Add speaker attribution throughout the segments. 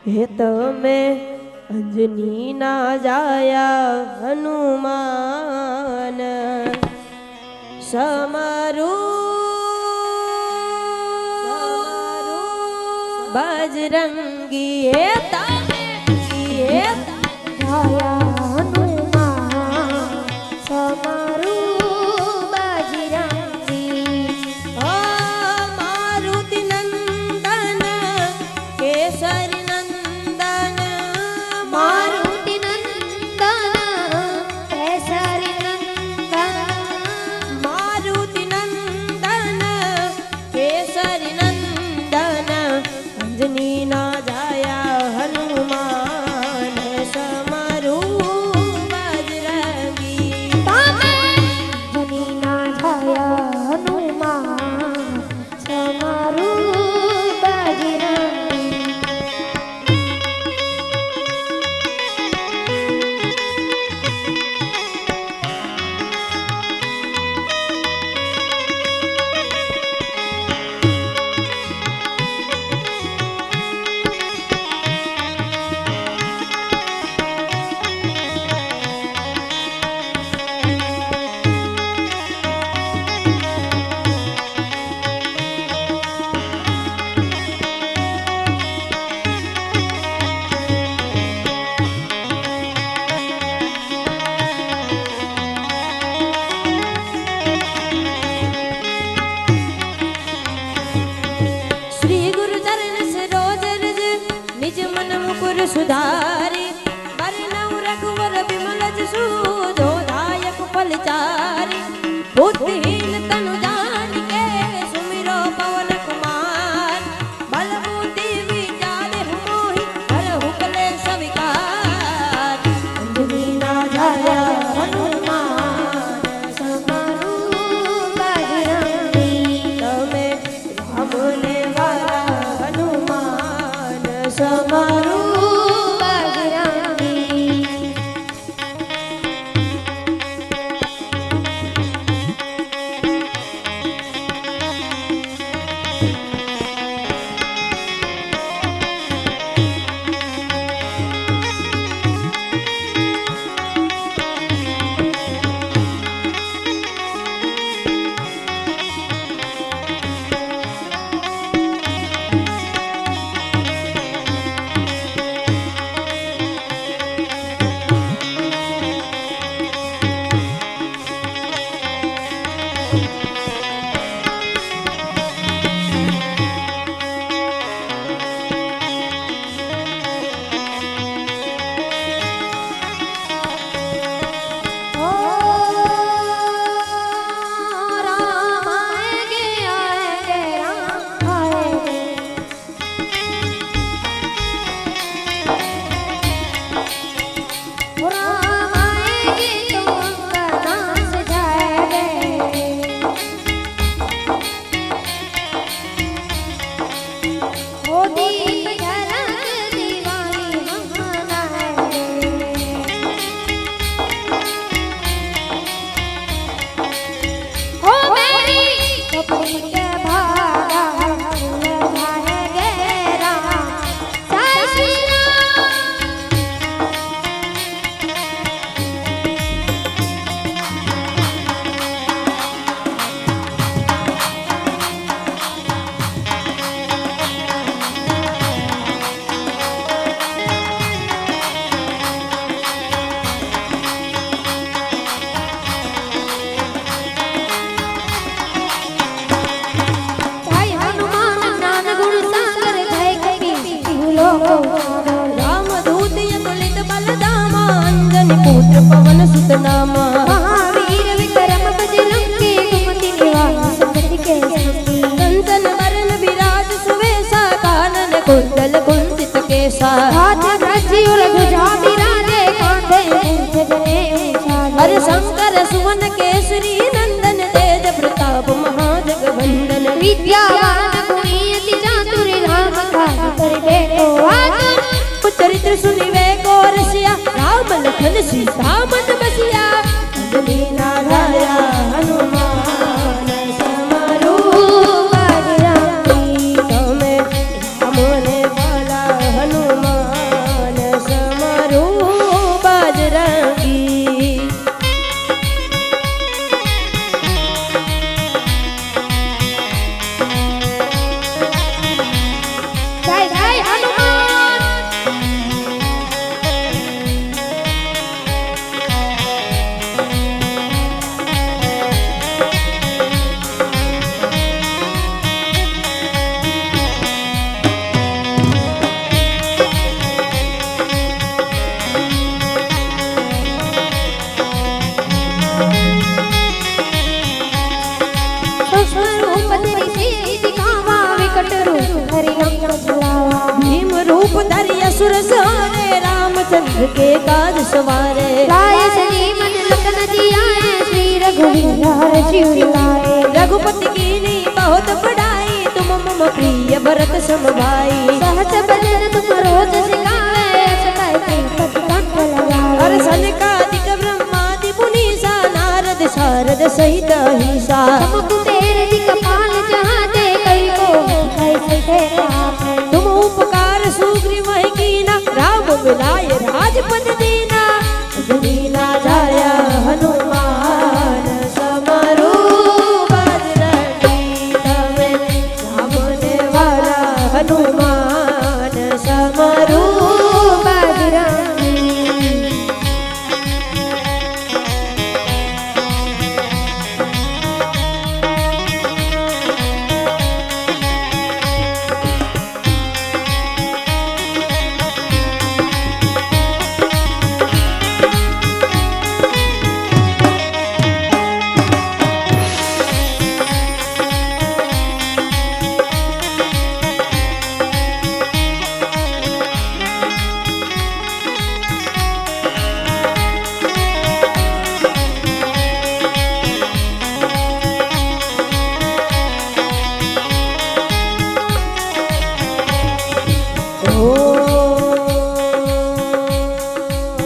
Speaker 1: हे तमे अंजनी ना जाया हनुमान समारू बजरंगी हे तमे
Speaker 2: जाया हनुमान समारू बजरंगी
Speaker 1: ओ मारुति नंदन केसरी नंदन
Speaker 2: मारुति नंदन केसरी नंदन
Speaker 1: मारुति नंदन केसरी नंदन अंजनी ना जाया हनुमान समारू बजरंगी
Speaker 2: अंजनी ना जाया हनुमान समारू बजरंगी
Speaker 1: श्री गुरु चरण सरोज रज निज मन मुकुर सुधारी वरनउ रघुवर विमल जसु जो दायक फलचारी बुद्धिहीन तनु जानिके सुमिरो पवन कुमार बल बुद्धि विद्या मोहि हरहु क्लेश विकार अंजनी ना जाया हनुमान
Speaker 2: समारू बजरंगी
Speaker 1: तमे रामने वाला हनुमान समारू
Speaker 2: बजरंगी
Speaker 1: रामदूत यतुलित बलधामा अंजनी पुत्र पवन सुत नामा
Speaker 2: महावीर विक्रम बजरंगी कुमति निवास सुमति के संगी
Speaker 1: कंचन वरण विराज सुवेशा कानन कुंडल कुंचित केसा
Speaker 2: हाथ वज्र और ध्वजा विराजे कांधे मूंछ जने विशाल
Speaker 1: हर शंकर सुवन केसरी नंदन तेज प्रताप महाजगवंदन
Speaker 2: विद्यावान गुणी अति चातुर राम काज करिबे को आतुर
Speaker 1: चरित्र सुनिवे को रसिया राम लखन सीता मन बसिया अंजनी ना जाया हनुमान समारू बजरंगी तमे रामने वाला हनुमान
Speaker 2: जय हनुमान।
Speaker 1: भीम रूप धरि असुर सहारे रामचंद्र के काज सवारे
Speaker 2: लाए संजीवन लखन जी आए श्री रघुवीर शिव लाए
Speaker 1: रघुपति कीनी बहुत बड़ाई तुम मम प्रिय भरत सम भाई
Speaker 2: सहस बदन तुम रोज सिखाए सकाय के पद कंठ लगाए
Speaker 1: हर सनकादिक ब्रह्मादि मुनीसा नारद शारद सहित अहिसा
Speaker 2: तुम कुबेर जी कपाल जहाते कई को कैसे थे आप
Speaker 1: तुम उपकार सुग्रीव कीना राम मिलाय राजपद दीना दीना जाया हनुमान समरू बजरंगी तवे सामने वाला हनुमान समरू
Speaker 2: बजरंगी।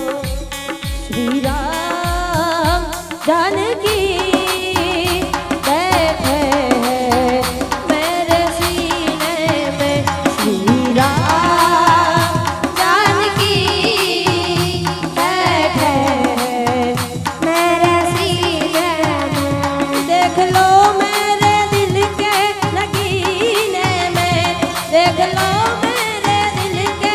Speaker 1: श्री राम जानकी बैठे हैं मेरे सीने में श्री राम जानकी बैठे हैं
Speaker 2: मेरे सीने में
Speaker 1: देख लो मेरे दिल के नगीने में देख लो मेरे दिल के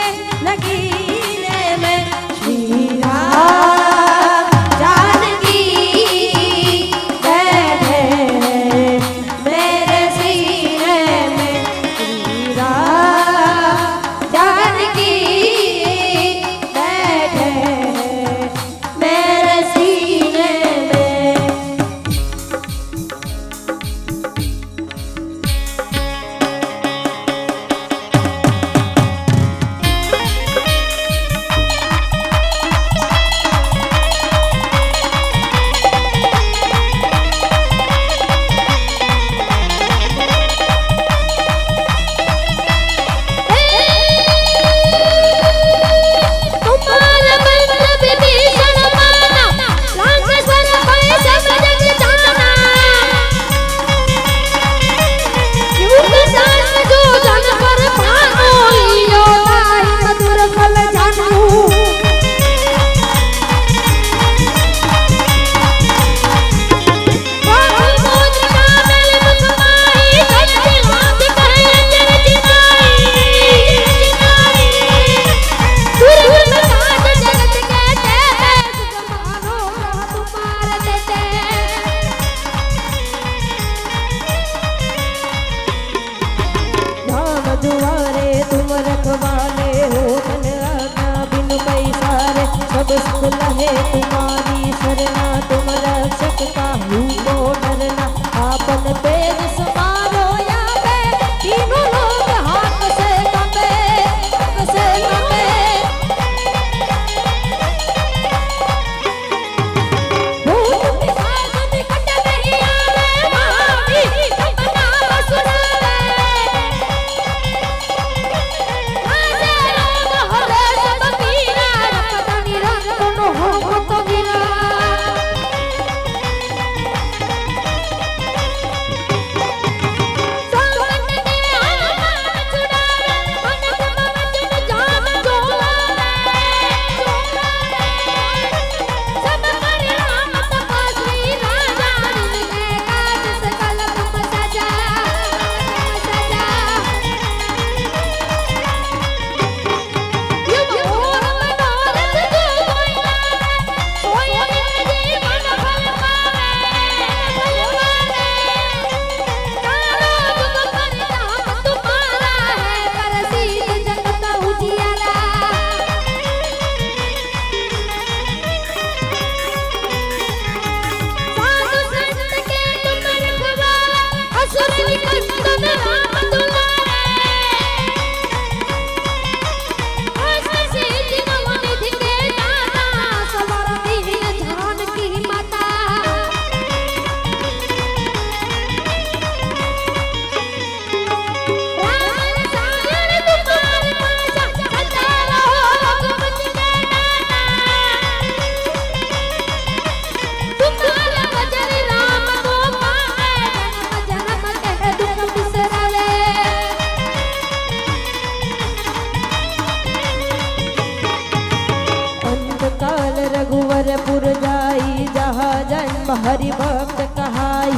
Speaker 1: पंढरपुर जाई जहाँ जन्म हरि भक्त कहाई।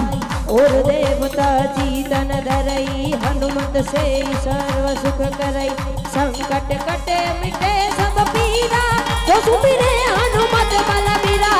Speaker 1: और देवता जीतन धरई हनुमत से सर्व सुख करई। संकट कटे मिटे सब पीरा जो सुमिरे हनुमत बलबीरा।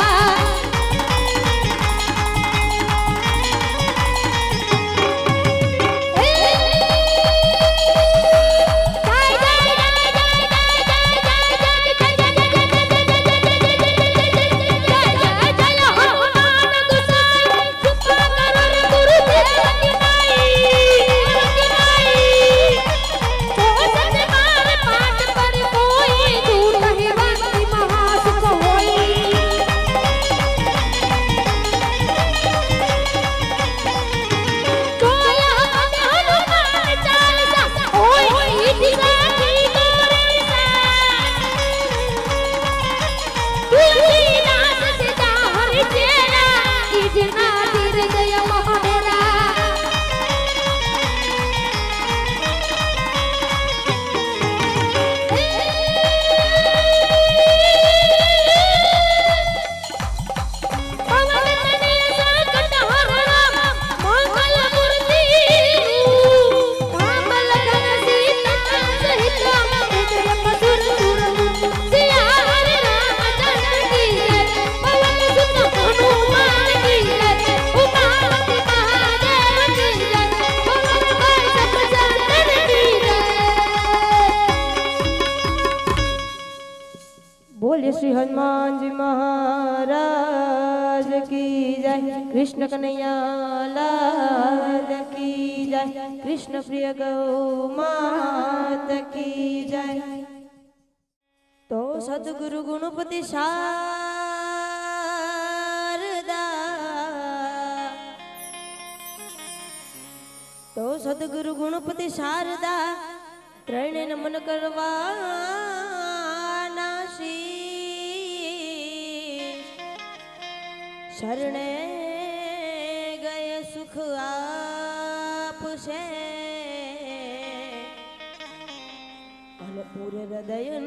Speaker 1: बोले श्री हनुमान जी महाराज की जय। कृष्ण कन्हैया लाल की जय। कृष्ण प्रिय गौ मात की जय। तो सद्गुरु गुणपति शारदा, तो सद्गुरु गुणपति शारदा त्रणेय नमन करवा शरणे गए सुख आपसे અને પૂરે હૃદય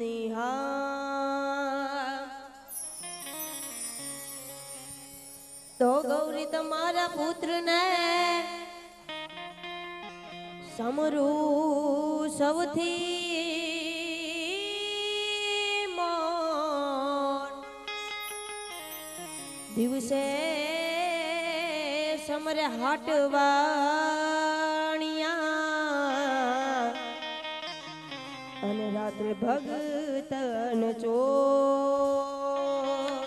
Speaker 1: નિહાર। તો ગૌરી તમારા પુત્ર ને સમરૂ સૌથી દિવસે સમરે હાટવાણિયા અને રાત્રે ભગતન ચોર।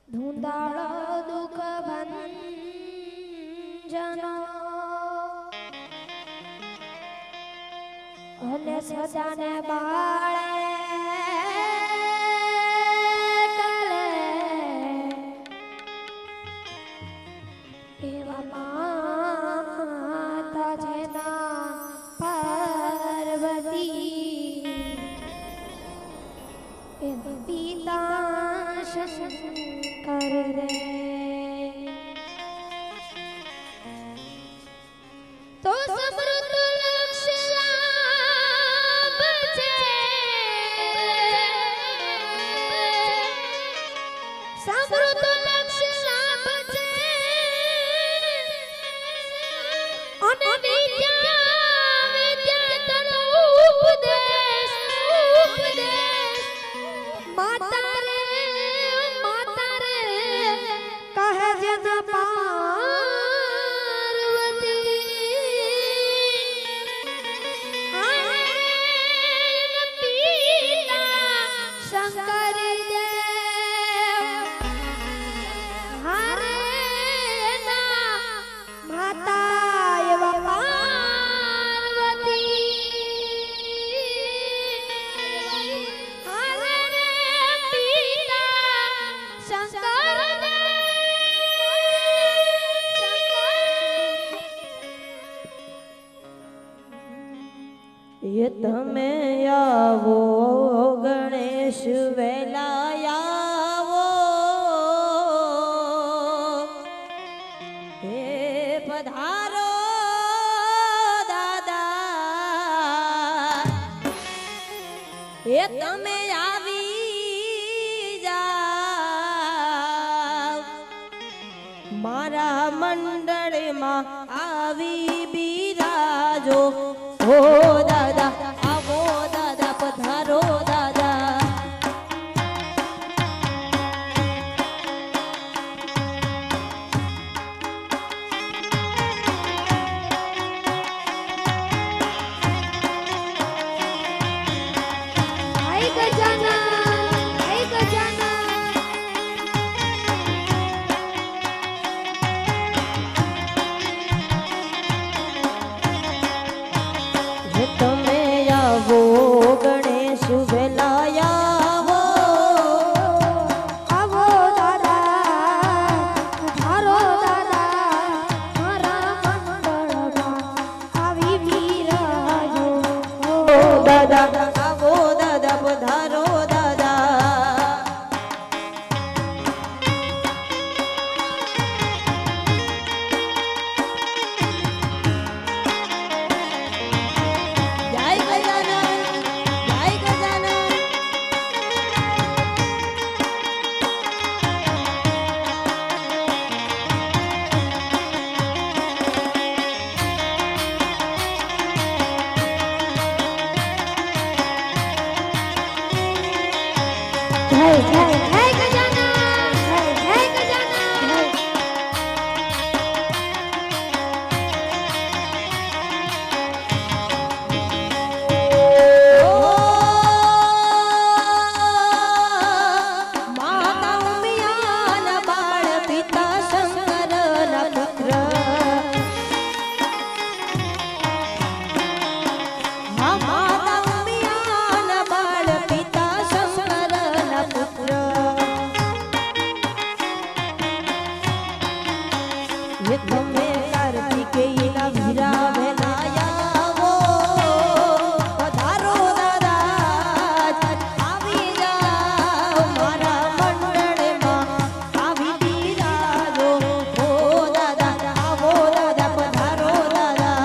Speaker 2: ધૂંધાળો દુઃખ ભંજનો અને સદાને બાળે કરે એવા માતા જેના પાર્વતી એવા પિતા શંકર રે। તો સમૃદ્ધ
Speaker 1: ये તમે આવો ગણેશ વેલા આવો, હે પધારો દાદા એ તમે આવી જાવ મારા મંડળમાં આવી બિરાજો ઓ દાદા આવો દાદા પધારો દાદા તમે આવો ગણેશ વેલાયા
Speaker 2: આવો દાદા પધારો દાદા મારા મંડળમાં આવી બિરાજો
Speaker 1: ઓ દાદા આવો દાદા પધારો દાદા
Speaker 2: જય જય જય ગજાનન જય જય ગજાનન
Speaker 1: માતા ઉમિયાના બાળ પિતા શંકરના પુત્ર માતા ઉમિયાના બાળ પિતા શંકરના પુત્ર એ તમે કાર્તિકેયના વીરા વેલાયા પધારો દાદા આવી જાઓ મારા મંડળમાં આવી બિરાજો ઓ દાદા આવો દાદા પધારો દાદા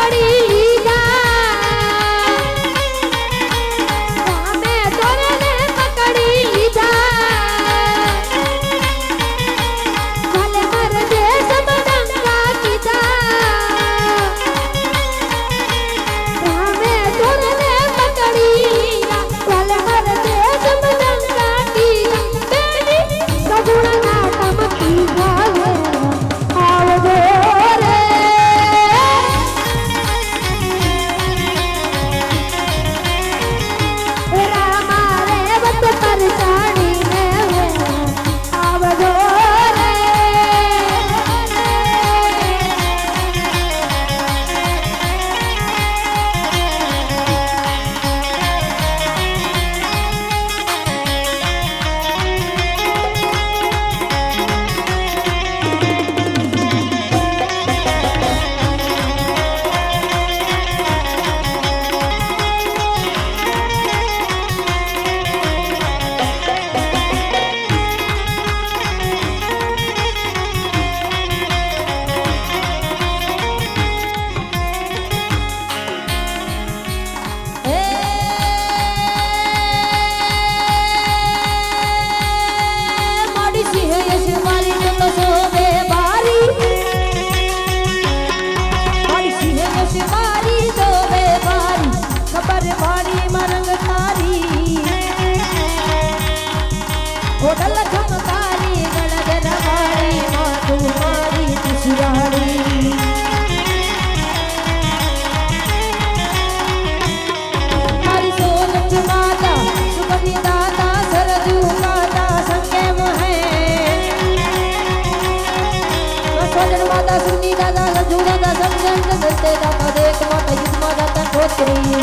Speaker 2: પકડી લીધા રામે ચોરને પકડી લીધા ભલે મર દેશ બદંગા કીધા રામે ચોરને પકડી લીધા ભલે મર દેશ બદંગા કીધા બેની સગુણા નાટમ કીધા આવજો રે રામા રે વત પરસાણીને આવજો રે હોટલ ચમકારી ગળગર મારી માથું મારી તુસરાણી મારી સોનચ માતા સુગંધી દાતા સરજુ માતા સંકેમ હે સોનચ માતા સુગંધી દાતા સરજુ દાતા સંકેમ દસ્તે દાતા દેખ માતા યુદ્ધ માતા ખોત્રી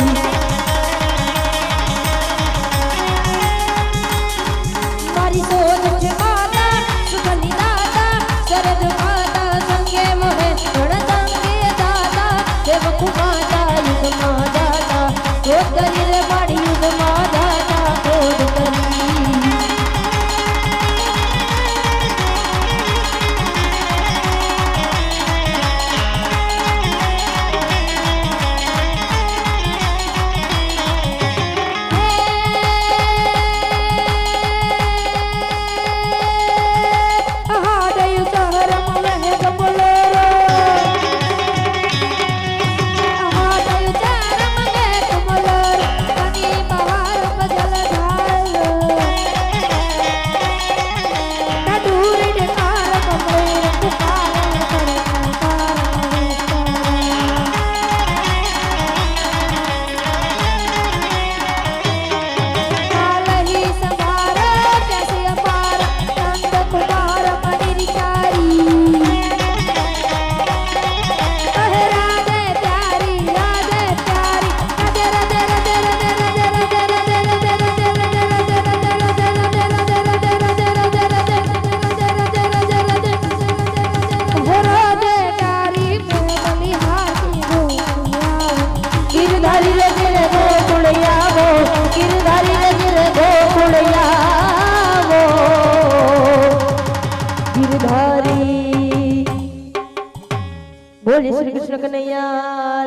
Speaker 2: बोले श्री कृष्ण कन्हैया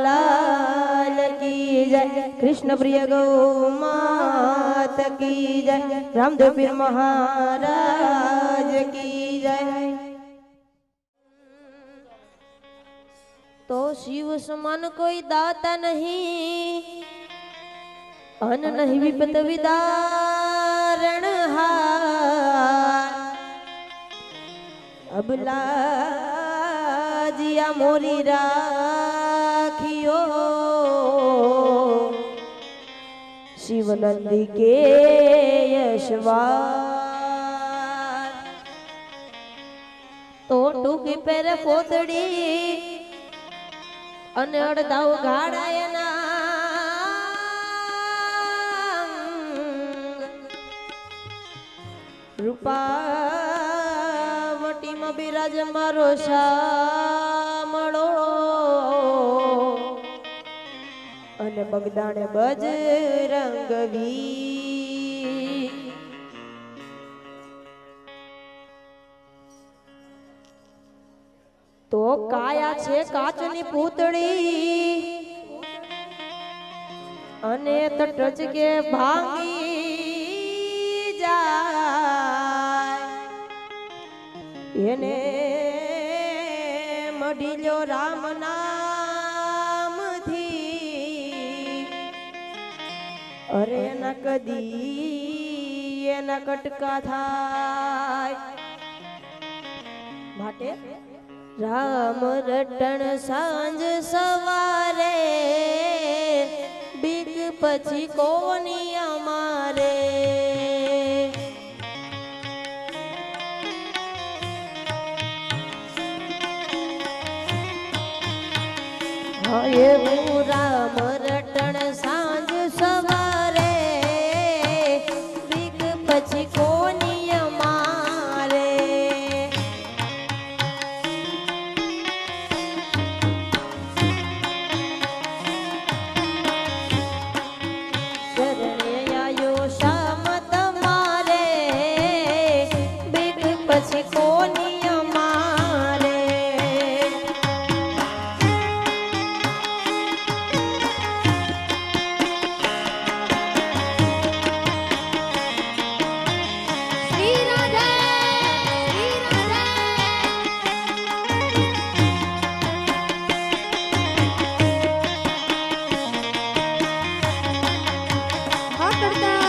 Speaker 2: लाल की जय कृष्ण प्रिय गौ मात की जय रामदेव पीर महाराज की जय। तो शिव समान कोई दाता नहीं, अन नहीं विपत विदारण हार। अब लाजिया मोरी राखियो शिव नंदी के यशवार। तो टूकी पेरे पोतड़ी अने अड़दाव गाड़ायना रूपावटी में बिराज मारो शामळो अने बगदाणे बजरंग वीर। तो काया छे काचनी पूतड़ी
Speaker 1: અને તટ કે ભાંગી જાય એને મઢીલ્યો રામ નામથી અરે ન કદી એના કટકા થાય માટે રામ રટણ સાંજ સવારે બીક પછી કોની અમારે એવું રામ રટણ સાંજ સવારે બીક પછી કોની અમારે શરણે આયો શામ તમારે બીક પછી કોની અમારે
Speaker 2: શ્રી રાધે શ્રી રાધે હા કરતા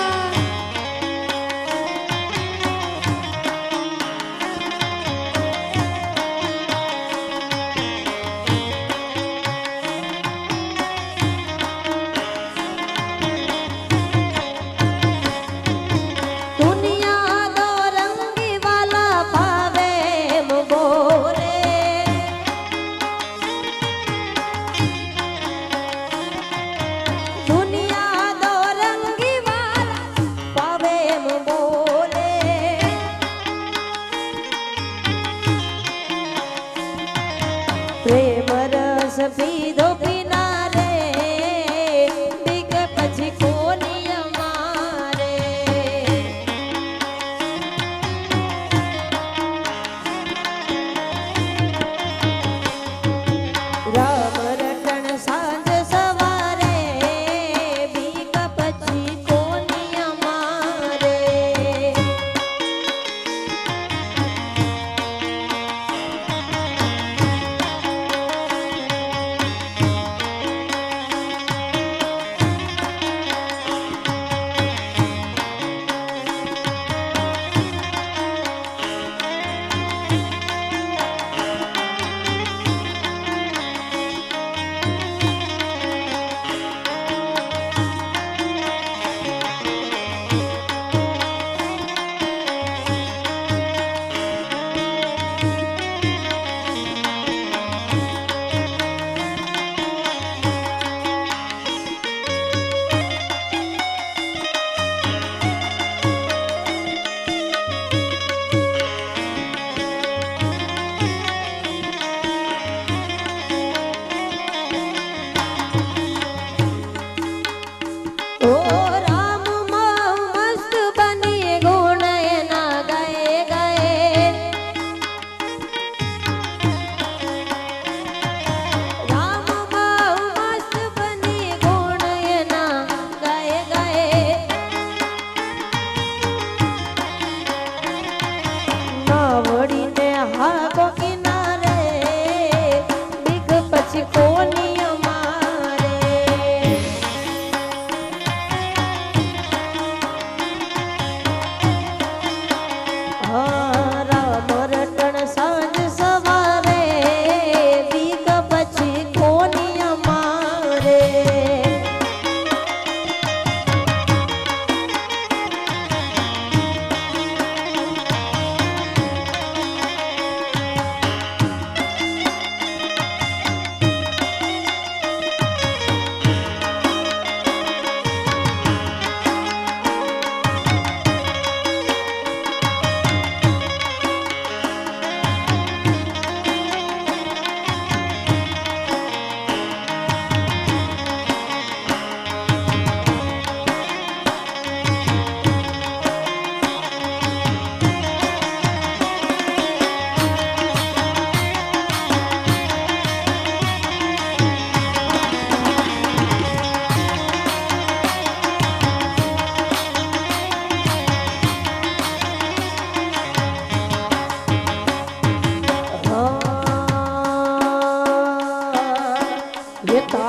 Speaker 1: દુનિયા દો રંગી વાલા ભાવે બોરે દુનિયા દો રંગી વાલા ભાવે બોલે પ્રેમ રસ પીધો પીના રે બીક પછી કોની અમારે રામ રટણ સાંજ સવારે બીક પછી કોની અમારે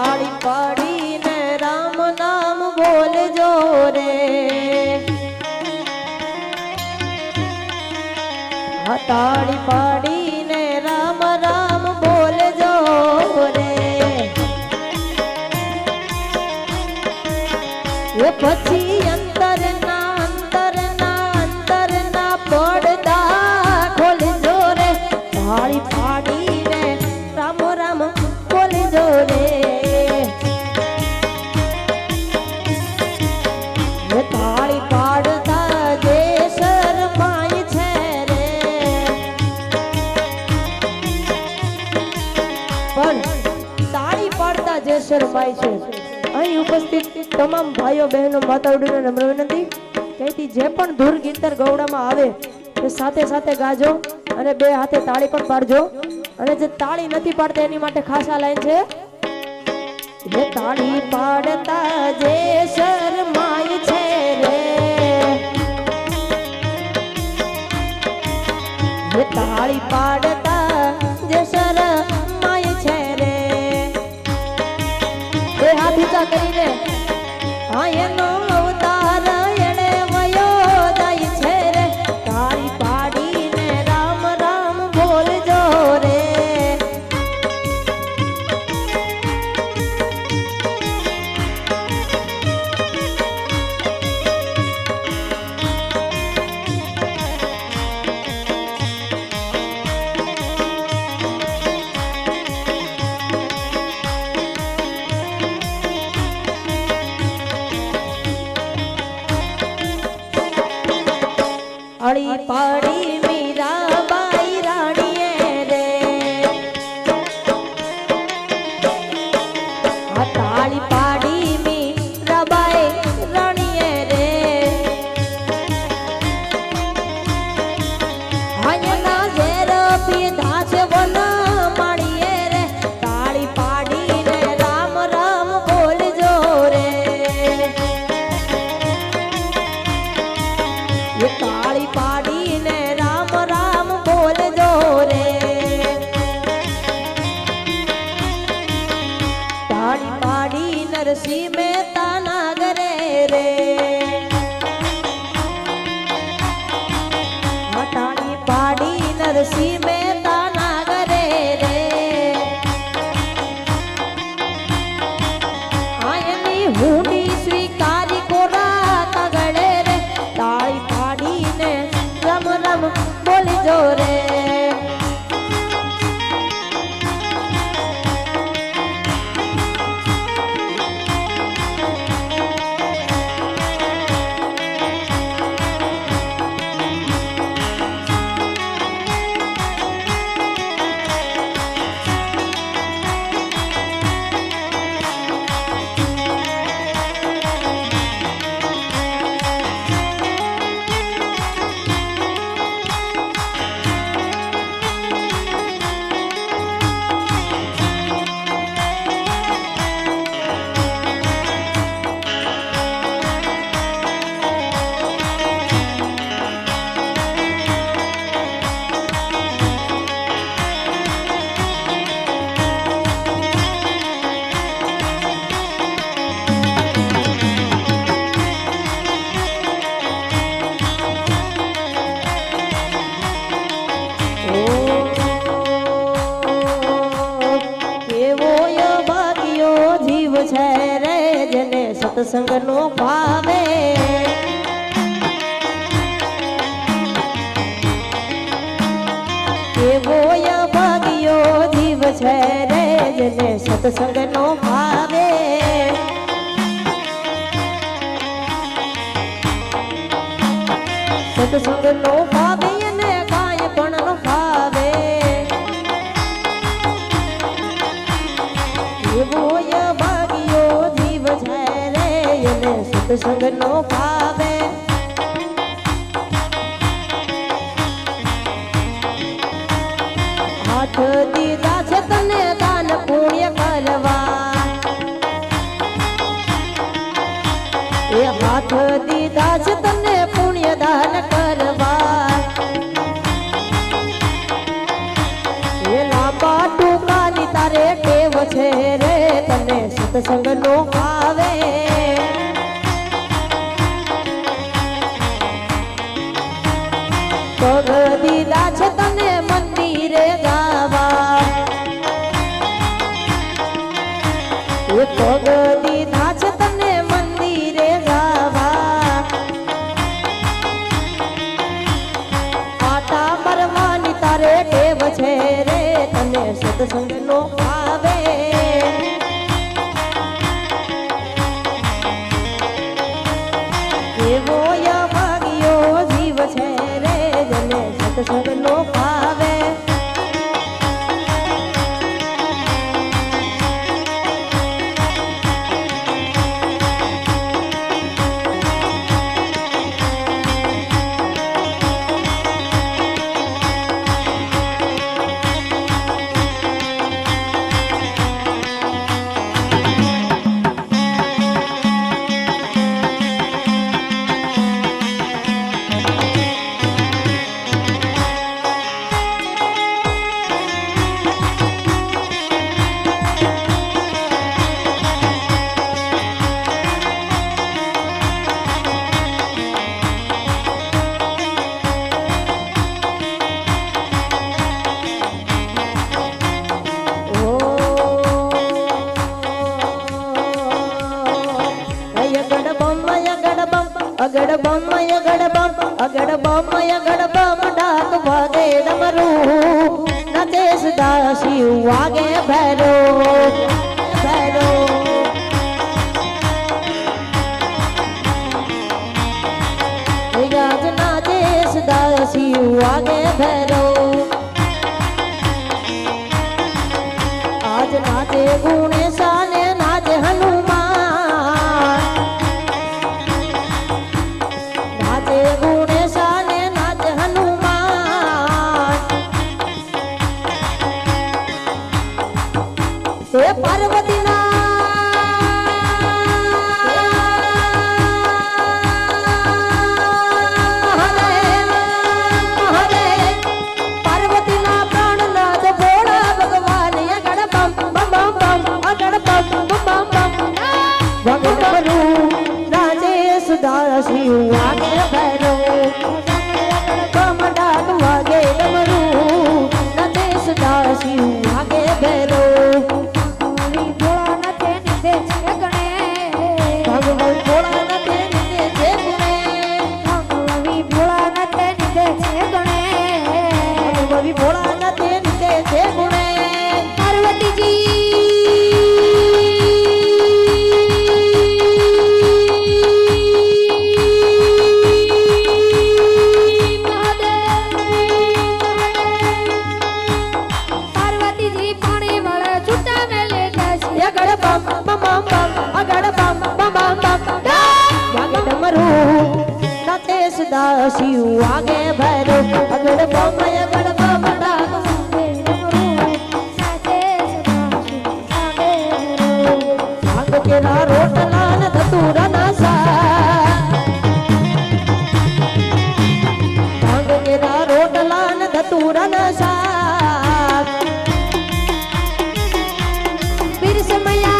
Speaker 1: તાળી પાડીને રામ નામ બોલજો રે તાળી પાડીને રામ રામ બોલજો રે એ પછી અંતરના પડદા ખોલજો રે તાળી પાડીને રામ રામ બોલજો રે તાળી પાડતા જે શરમાય છે રે પણ તાળી પાડતા જે શરમાય છે અહીં ઉપસ્થિત તમામ ભાઈઓ બહેનો માતાઓને નમ્ર વિનંતી કહેતી જે પણ ધૂર ગીતર ગૌડામાં આવે તે સાથે સાથે ગાજો અને બે હાથે તાળી પણ પાડજો અને જે તાળી નથી પાડતા એની માટે ખાસ આ લાઈન છે ये ताड़ी पाड़ता जे शर्माय छे रे ये ताड़ी पाड़ता जे शर्माय छे रे બે હાથ ઊંચા કરીને આ એનો અવતાર એણે વયો જાય છે રે તાળી પાડીને રામ રામ બોલજો રે अड़ी पाड़ी मीरा बाई राणीए रे ताली पाड़ी मीरा बाई राणीए रे आयना जेर पीधा छे वन माणीए रे ताली पाड़ी ने राम राम बोलजो रे ये ताली पाડીને રામ રામ બોલજો રે તાળી પાડી નરસિંહ મહેતા નાગરે રે તાળી પાડી નરસિંહ મહેતા નાગરે રે આયની હુંડી સ્વીકારી કોરા તગડે રે તાળી પાડીને રામ રામ બોલજો રે सत्संग नो भावे केवो भाग्यो जीव छे रे जने सत्संग नो भावे सत्संग नो भावे ने काय पण नो भावे केवो भाग्यो जीव छे सत्संग नो भावे हाथ दीदा छे तने दान पुण्य करवा ए हाथ दीदा छे तने पुण्य दान करवा ए लांबा टूका नी तारे टेव छे रे तने જેને સત્સંગ નો આવે પગ દીધા છે તને મંદિરે ગાવા એ પગ દીધા છે તને મંદિરે ગાવા આટા મરવાની તારે ટેવ છે રે તને સત્સંગ નો આવે એવો ભાગ્યો જીવ છે રે જેને સત્સંગ નો ભાવે અગડ બમ ડાક વાગે ડમરું નચે સદા શિવ વાગે ભૈરો ભૈરો ગાજ નાચે સદા શિવ વાગે ભૈરો આજ નાચે ગુણેશા ને નાચે હનુમાન નાચે ગુણેશા ને નાચે હનુમાન તે પાર્વતીના શિવ વાગે ભૈરો બમ ડાક વાગે ડમરું નચે સદા શિવ વાગે ભૈરો ભોળા નથે નિધે ગણે ભગવાન ભોળા નથે નિધે છે ગુણે ભગવાન ભોળા નથે નિધે છે ગણે ભગવાન ભોળા નથે નિધે છે ગુણે પાર્વતીજી સદા શિવ વાગે ભૈરો અગડ બમ ડાક વાગે ડમરું નાચે સદા શિવ વાગે ભૈરો ભાંગ કેરા રોટલા ન ધતુરા ના શાક ભાંગ કેરા રોટલા ન ધતુરા ના શાક બિરસમયા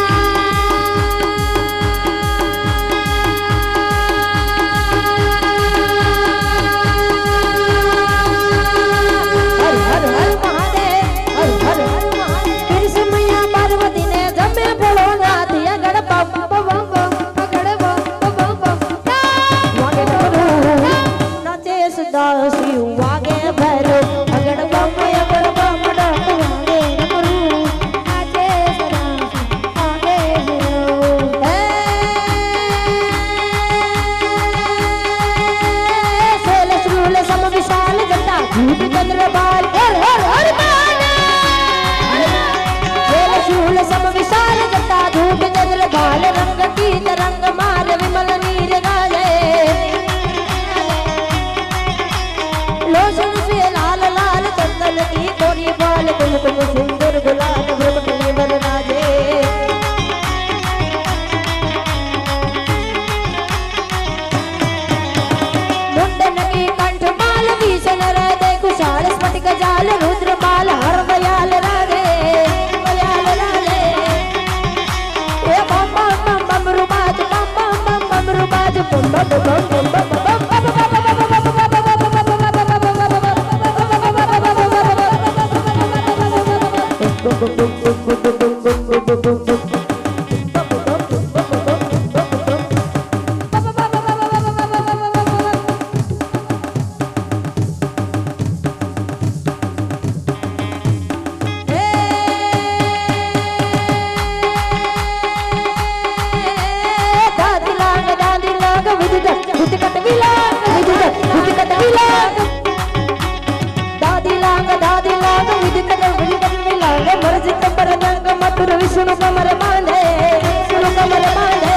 Speaker 1: પાર્વતી ને જમે ભોળો નાથ અગડ બમ બમ सुनो कमर बांधे सुनो कमर बांधे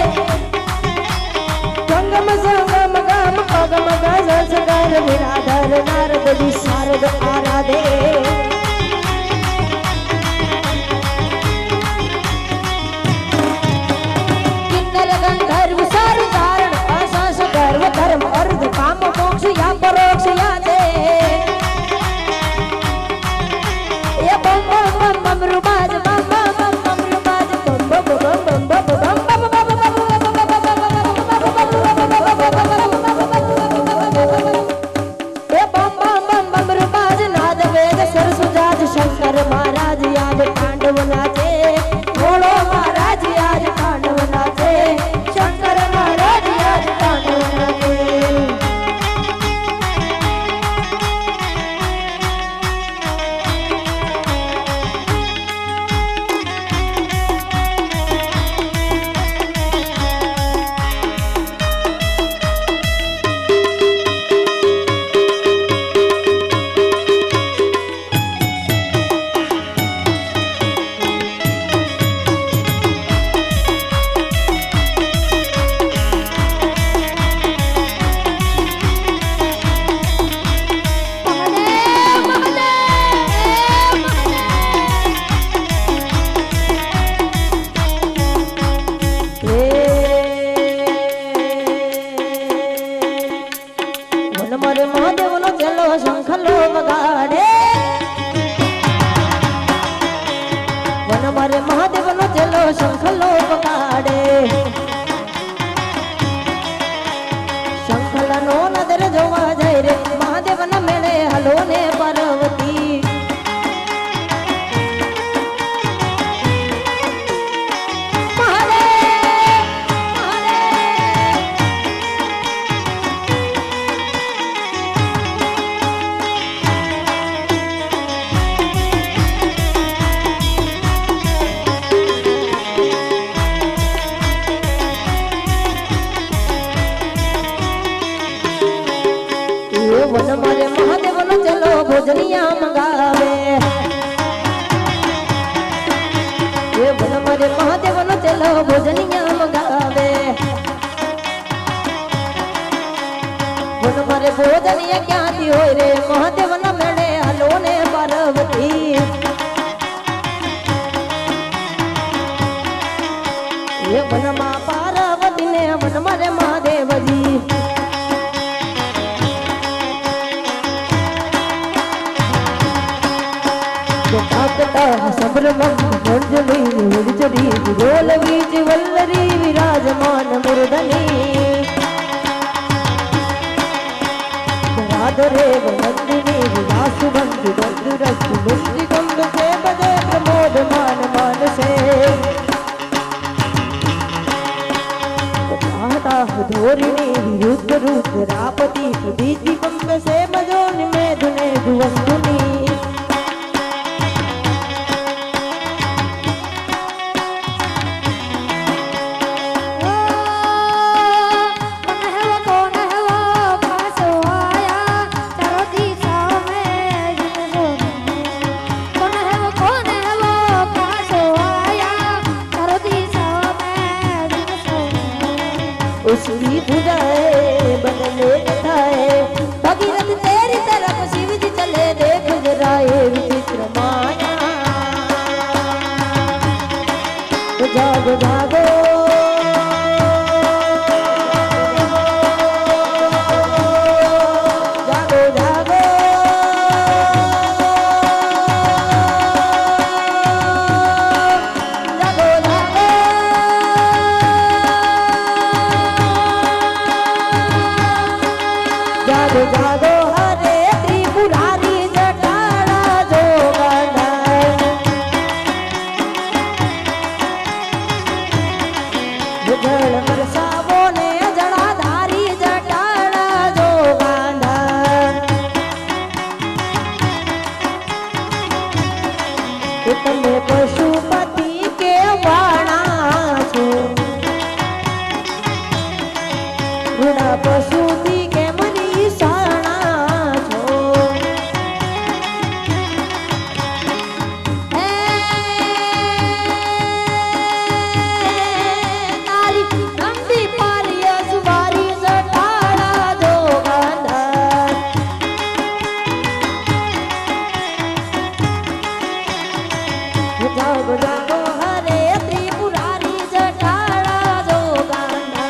Speaker 1: गंगम संगम गम पगम गज कर विराधर नारद विशारद आराधे किन्नर गंधर्व सार कारण असास गर्व धर्म अर्ध काम मोक्ष या परोक्ष या दे ये बम बम बम बम रुबाज बम बम बम रुबाज बम बम बम बम बम बम शंकर महाराज आज तांडव नाचे भोलो महाराज आज तांडव नाचे शंकर महाराज आज तांडव नाचे महादेव नो चलो शंखलो पकाड़े शंखला नो नदर जोवा जाय रे महादेव न मेले हलो ने पार्वती वन मारे महादेव नो चलो भोजनिया मंगावे ये वन मारे महादेव नो चलो भोजनिया मंगावे वन मारे भोजनिया क्या थी हो रे महादेव न मेले हलो ने पार्वती ये वन मा पार्वती ने वन मारे महादेव जी संभ्रमं मंजरी विरचरी विरोल बीज वल्लरी विराजमान मुर्दनी राधरे वंदिनी विलास बंधु बंधु रस मुक्ति गंग से बजे प्रमोद मान मान से धोरिणी विरुद्ध रूप रापति प्रदीति गंग से बजोन में धुने दुवंदुनी उसकी बुझाए बदले कथाए भगीरथ तेरी तरफ शिव जी चले देख जरा ये विचित्र माया तो जागो जागो जागो जागो जागो जागो જળ વરસાવો ને જળાધારી જટાડા જો ગાંડા તમે પશુપતિ કે વાણા છો રૂડા પશુથી કે મની સાણા છો તારી નંદી પારી સુવારી જટાડા જો ગાંડા જાગો જાગો હરે ત્રિપુરારી જટાડા જો ગાંડા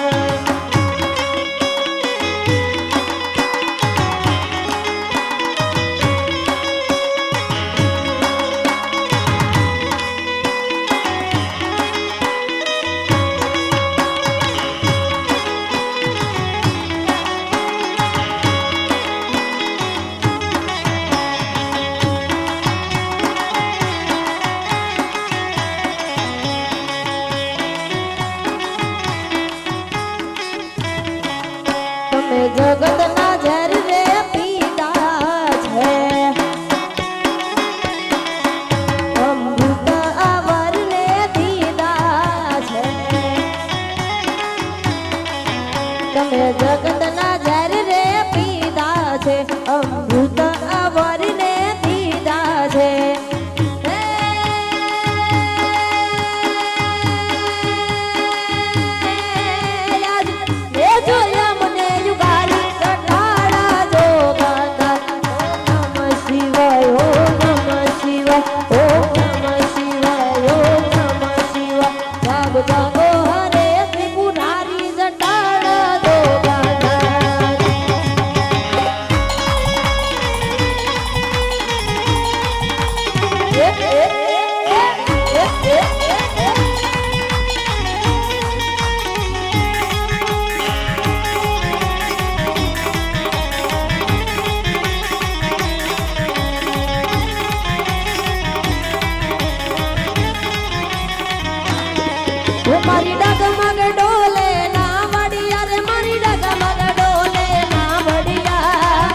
Speaker 1: તમે જગતના ઝેર રે પીતા છે અમૃત અવર ને દીધા છે તમે જગતના ઝેર રે પીધા છે અમૃત અવર ને દીધા છે જોયા મને યુગાલી જટાડા જો ગાંડા નમઃ શિવાય ઓમ નમઃ શિવાય ઓમ નમઃ શિવાય ઓમ નમઃ શિવાય જાગો જાગો હરે ત્રિપુરારી જટાડા જો ગાંડા મારી ડગમગ ડોલે ના વડિયા રે મારી ડગમગ ડોલે ના વડિયા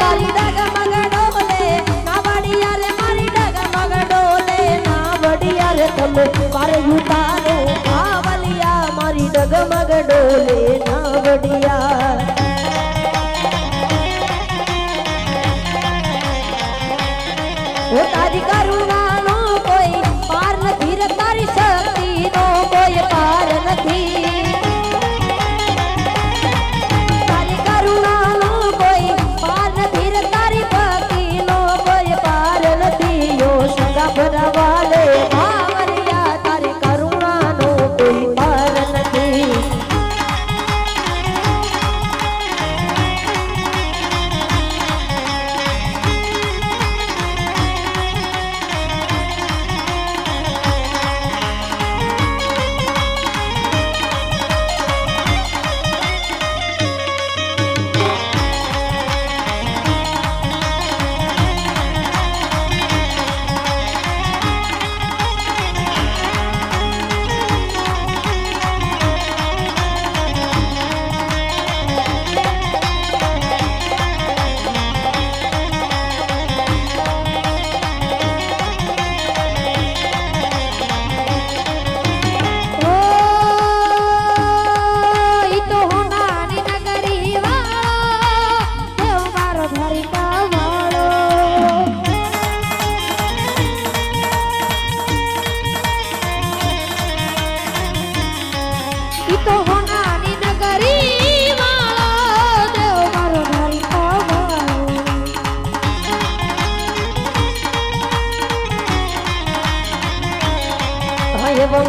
Speaker 1: મારી ડગમગ ડોલે ના વડિયા રે મારી ડગમગ ડોલે ના વડિયા રે તમે મારે ઉતારો કાવલિયા મારી ડગમગ ડોલે ના વડિયા ઓ તારી કરુણાનો કોઈ પાર નથી રે તારી શક્તિનો કોઈ પાર નથી તારી કરુણાનો કોઈ પાર નથી રે તારી ભક્તિનો કોઈ પાર નથી યો સગા ભરવાલે ભાવરિયા તારી કરુણાનો કોઈ પાર નથી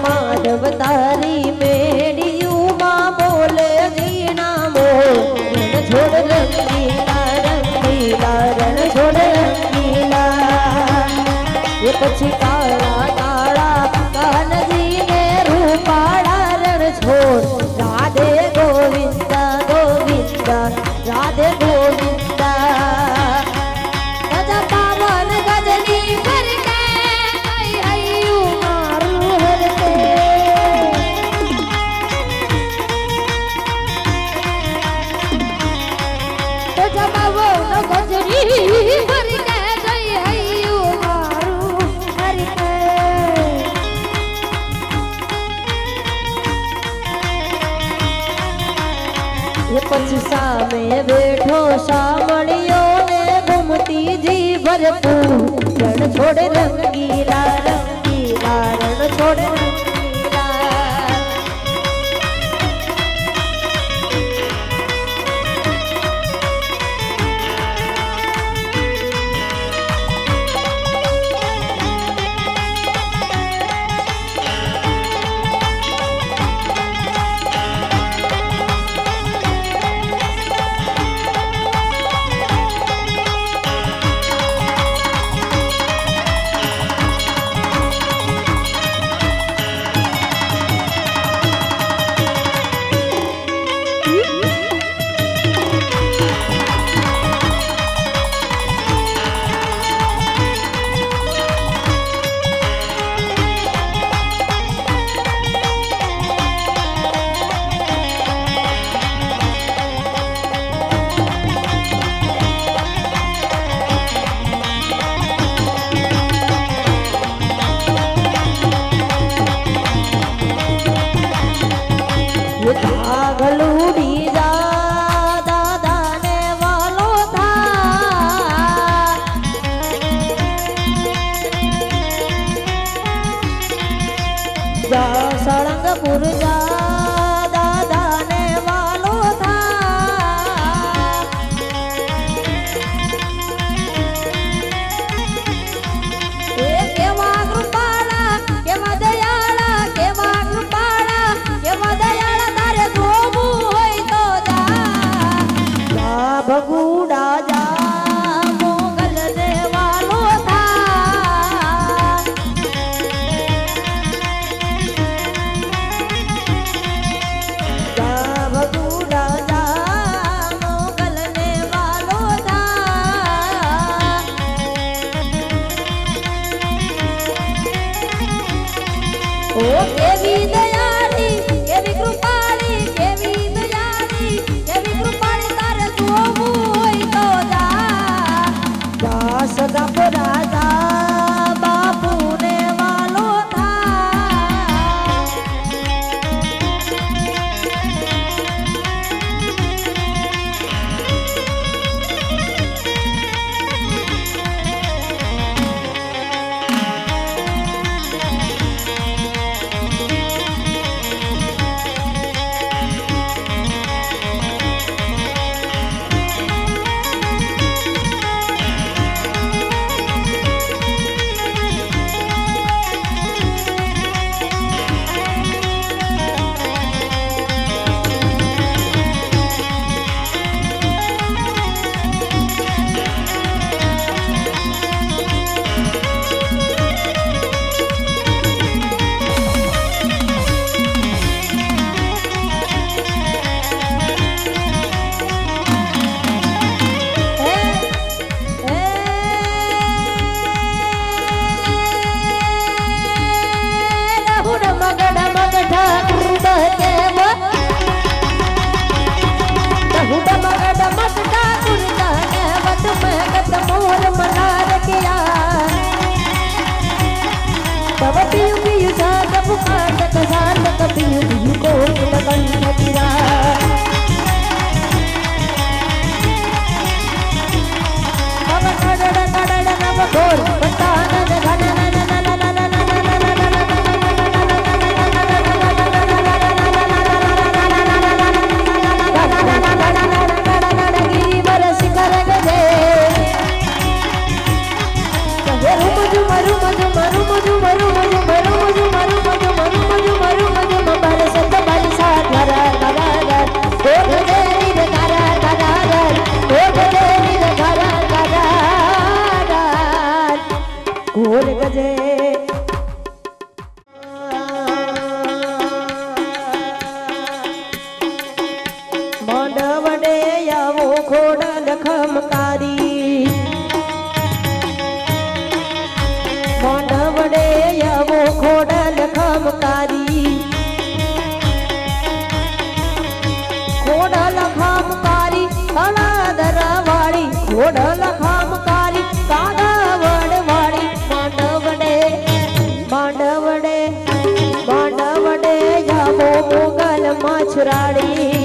Speaker 1: માધવ તારી મેડિયુમાં બોલે જીણા મોર છોડ રંગીલા રંગીલા રણ છોડ રંગીલા એ પછી કાળા કાળા કાનજીને રૂપાળા રણ છોડ રાધે ગોવિંદા ગોવિંદા રાધે ગોવિંદા ગજ પાવન ગજની ફરકે હૈયું મારું હરતે ये પછી સામે બેઠો સામળિયો ને ઘૂમતી જી ભરપૂર રણ છોડે રંગીલા રંગીલા રણ છોડે રંગીલા ગલુડી જા દાદા ને વાલો થા જા સળંગપુર જા દાદા ને વાલો થા એ કેવા કૃપાળા કેવા દયાળા કેવા કૃપાળા કેવા દયાળા તારે ભગુડા જા મોગલ ને વાલો થા જા ભગુડા જા મોગલ ને વાલો થા ઓ કેવી દયાળી કેવી કૃપાળી કેવી દયાળી કેવી કૃપાળી તારે સદા રાજા બાપુ ને વાલો થા ઘોડલ ખામકારી કાગવડ વાળી માંડવડે જામો મોગલ મછરાડી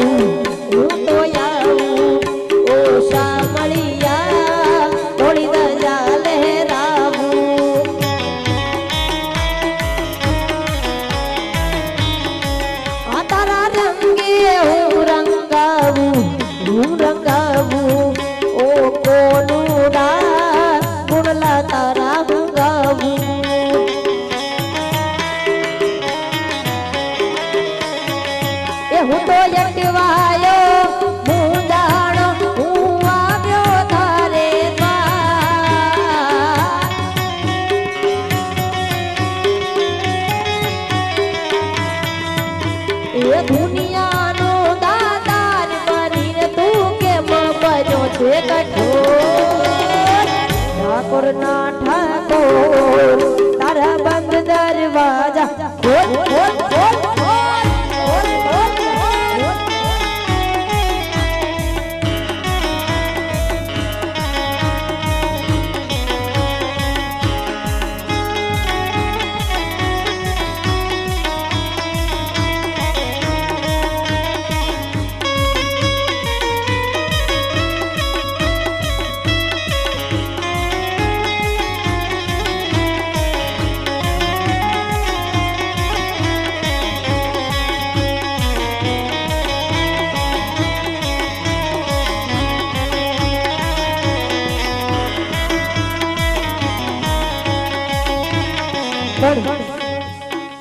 Speaker 1: આવું હું તો આવું ઓ શામળિયા થોડી દજા લહેરાવું આ તારા રંગે હું રંગાવું ઓ કોનુડા ગુણલા તારા મંગાવું હું તો યટવાયો હું જાણો હું આવ્યો તારે દ્વાર એ દુનિયાનો દાતાર બનીને તું કેમ બન્યો છે કઠોર ઠાકોર ના ઠાકોર તારા બંધ દરવાજા ખોલ ખોલ ખોલ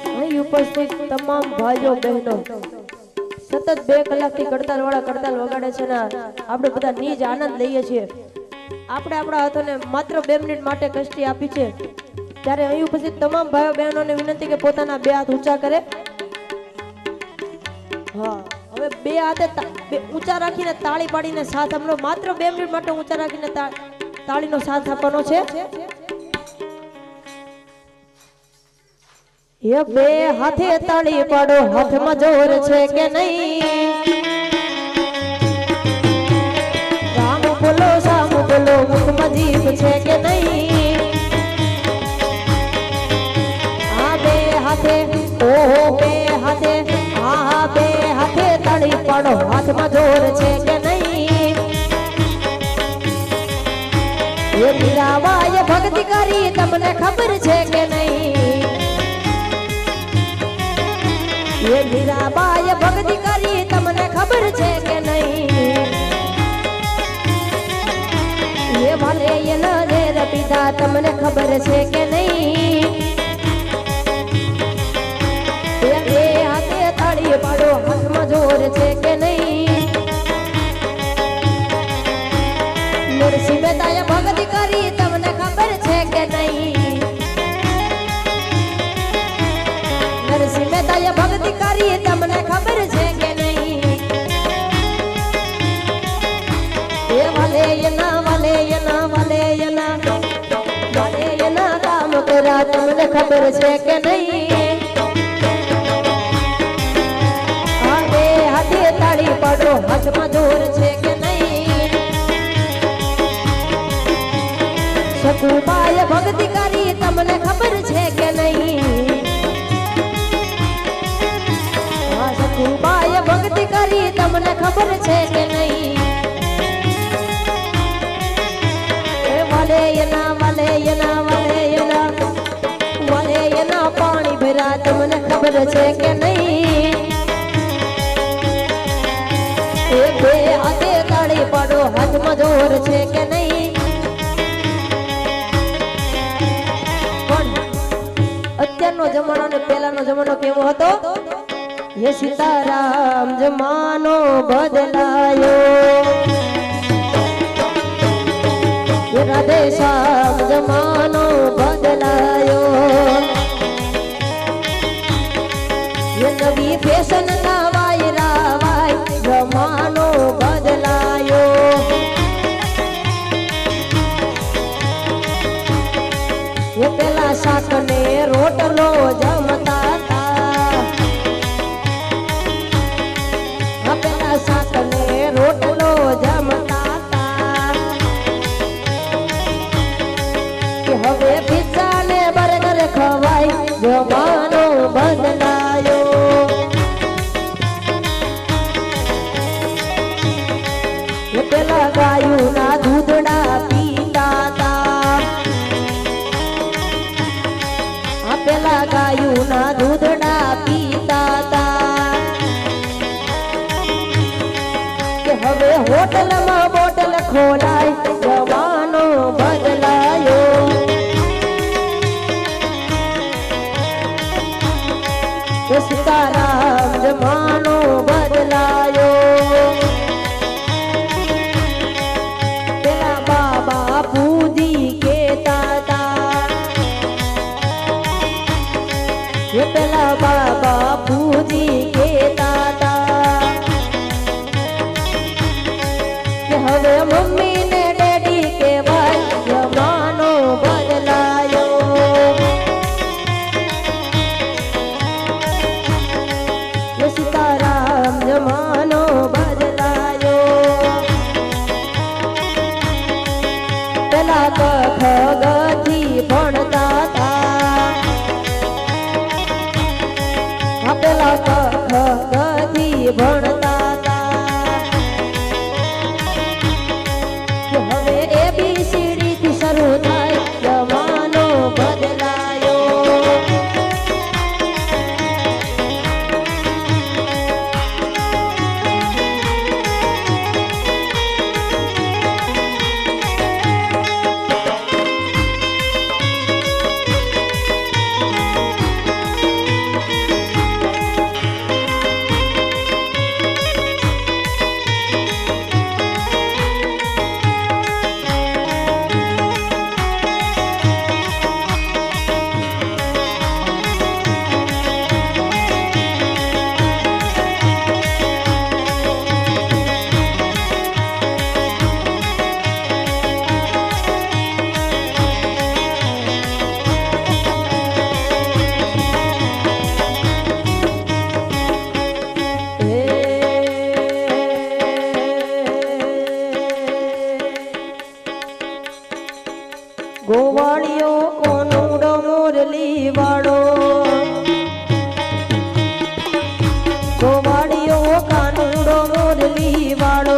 Speaker 1: અહીં ઉપસ્થિત તમામ ભાઈઓ બહેનો સતત 2 કલાકથી કડતાલ વગાડે છે ને આપણે બધા નિજ આનંદ લઈએ છીએ આપણે આપણા હાથોને માત્ર 2 મિનિટ માટે કષ્ટી આપી છે ત્યારે અહીં ઉપસ્થિત તમામ ભાઈઓ બહેનોને વિનંતી કે પોતાના 2 હાથ ઊંચા કરે હા હવે 2 હાથે ઊંચા રાખીને તાળી પાડીને સાથ આપણો માત્ર 2 મિનિટ માટે ઊંચા રાખીને તાળીનો સાથ આપવાનો છે ये बे हाथे ताली पाड़ो हाथ में जोर छे के नहीं राम बोलो शाम बोलो मुख में जीभ छे के नहीं आ बे हाथे ओहो बे हाथे हाँ बे हाथे ताली पाड़ो हाथ में जोर छे के नहीं ये मीराबा ये भक्ति करी तमने खबर छे के नहीं ये मीराबाई भक्ति करी तमने खबर छे के नहीं ये भले ये नजर पिता तमने खबर छे के नहीं ये हाथे ताड़ी पाड़ो हाथ में जोर छे के नहीं नरसिंह मेहता भक्ति करी तमने खबर छे के नहीं नरसिंह मेहता भक्ति करी तमने खबर छे के नहीं ये वाले ये ना वाले ये ना वाले ये ना वाले ये ना काम करा तमने खबर छे के नहीं आगे हाथे ताड़ी पाड़ो हाथ में जोर छे के नहीं सकुबाई भक्ति करी तमने खबर छे के नहीं बाय भक्ति करी तमने खबर छे के नहीं ए वाले ये ना वाले ये ना वाले ये ना वाले ये ना पानी भरा तमने खबर छे के नहीं ए बे हाथे ताड़ी पाड़ो हाथ में जोर छे के नहीं पण અત્યારનો જમાનો ને પહેલાનો જમાનો કેવો હતો ये सीताराम जमानो बदलायो ये राधे श्याम जमानो बदलायो ये नवी फैशन लावाई रावाई जमानो बदलायो ये पेला शाक ने रोटलो जमता रोटलो जमता हवे પેલા ગાયુના દૂધડા પીતા તા પેલા ગાયુના દૂધડા પીતા તા કે હવે હોટલમાં બોટલ ખોલાય જવાનો બદલાયો કે સીતારામ જમાનો બદલાયો પેલા બાબા પૂજી કેતા તા ये पेला बाबा पूजी केता ता कि हवे मम्मी ने डैडी के भाई जमानो बदलायो ये सीताराम जमानो बदलायो पेला कख गथी भणता ता પેલા કખ ગધી ભણતા તા કે હવે ABCD થી શરૂ થાય જમાનો બદલાયો ગોવાળિયો કોનુડો મોરલી વાળો ગોવાળિયો કાનુડો મોરલી વાળો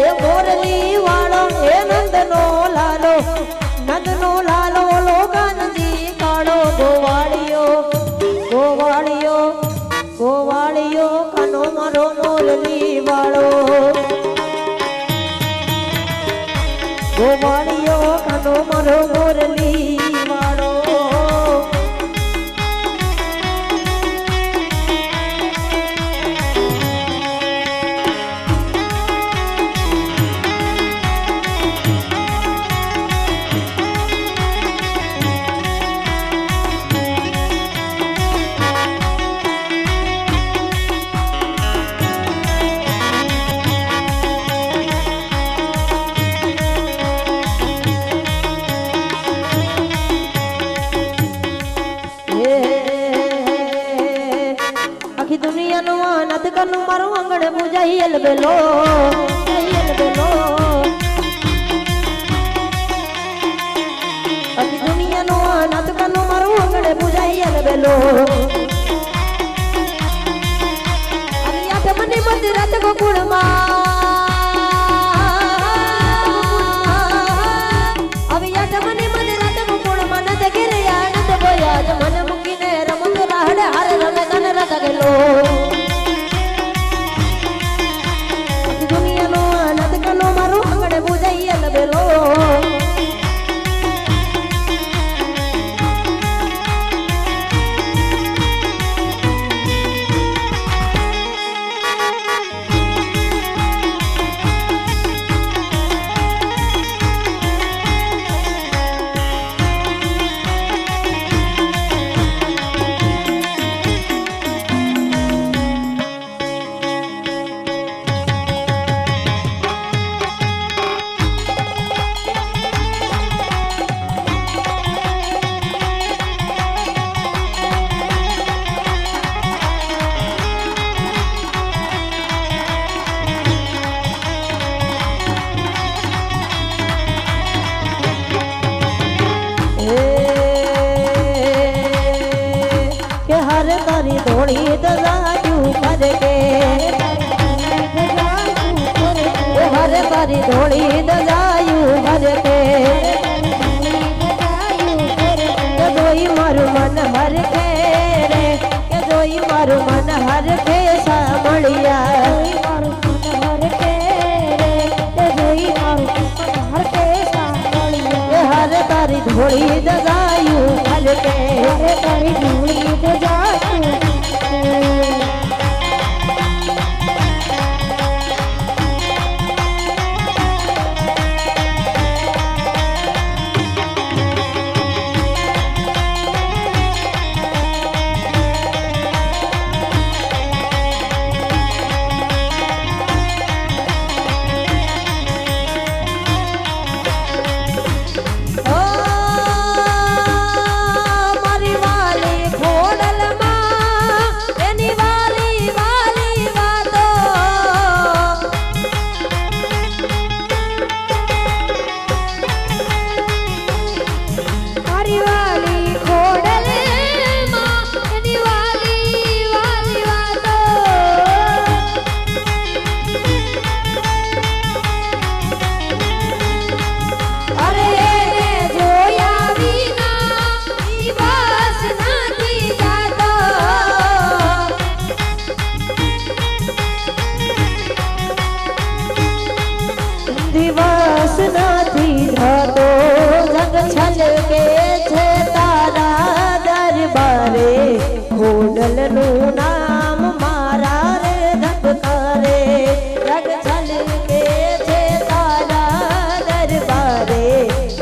Speaker 1: એ મોરલી વાળો એ નંદનો લાલો લોકાનજી કાળો ગોવાળિયો ગોવાળિયો ગોવાળિયો કાનો મારો મોરલી વાળો ગોવાળિયો કાનો મારો મોરલી વાળો આખી દુનિયાનું આનંદ કનું મારું આંગણ પૂજાઈ એલબેલો આખી દુનિયાનું આનંદ કનું મારું આંગણ પૂજાઈ એલબેલો આવી આઠ મને મત રાત ગોકુળમાં આવી આઠ મને મત રાત ગોકુળમાં નદ ઘેરે આનંદ બોયા મન મૂકીને રમતો લાહડે હારે રમે તન રત ગેલો દુનિયાનો આનંદ કનો મારો આંગણે પૂજાઈ એલબેલો ધોળી દલાયું કરકે મારું મન હર કે સાંભળ્યા
Speaker 2: મારું મન હર કે રે તે જોઈ મારું મન હર કે સાંભળ્યા
Speaker 1: હર તારી ધોળી દગાયું હર કે
Speaker 2: હરે તારી ધૂળી તો જાતું
Speaker 1: દિવસ નથી થતો જગ છલકે છે તારા દરબારે ખોડલનું નામ મારા રે ધબકારે જગ છલકે છે તારા દરબારે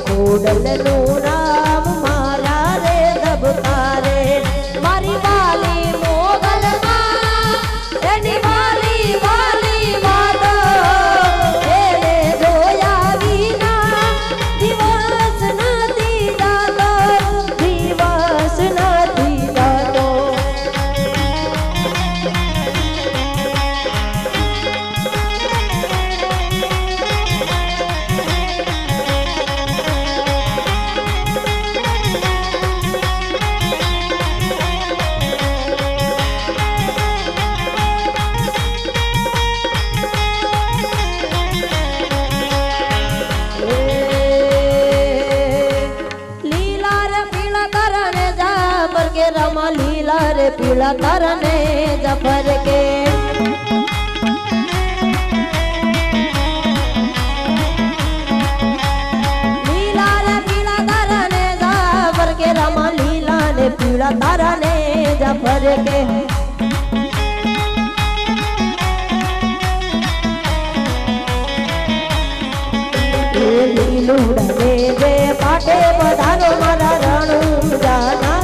Speaker 1: ખોડલનું નામ મારા રે ધબકારે મારી વાલી મોગલમાં એની વાલી વાલી વાતો रमा लीला रे पीला तरने जफर के लीला रे पीला तरने जफर के रमा लीला रे पीला तरने जफर के लीलूड़ने जे पाटे बधारो मारा रणु जाना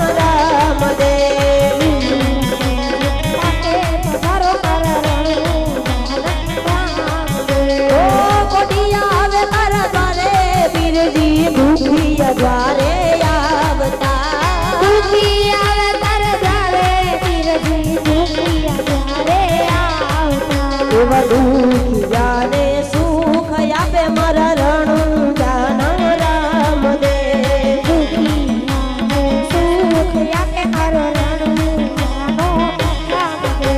Speaker 1: द्वारे आवता दुखिया तर द्वारे पीरजी दुखिया द्वारे आवता एवा दुखिया ने सुख आपे मारा रणु जाना राम दे दुखिया ने सुख आपे मारा रणु जानो राम दे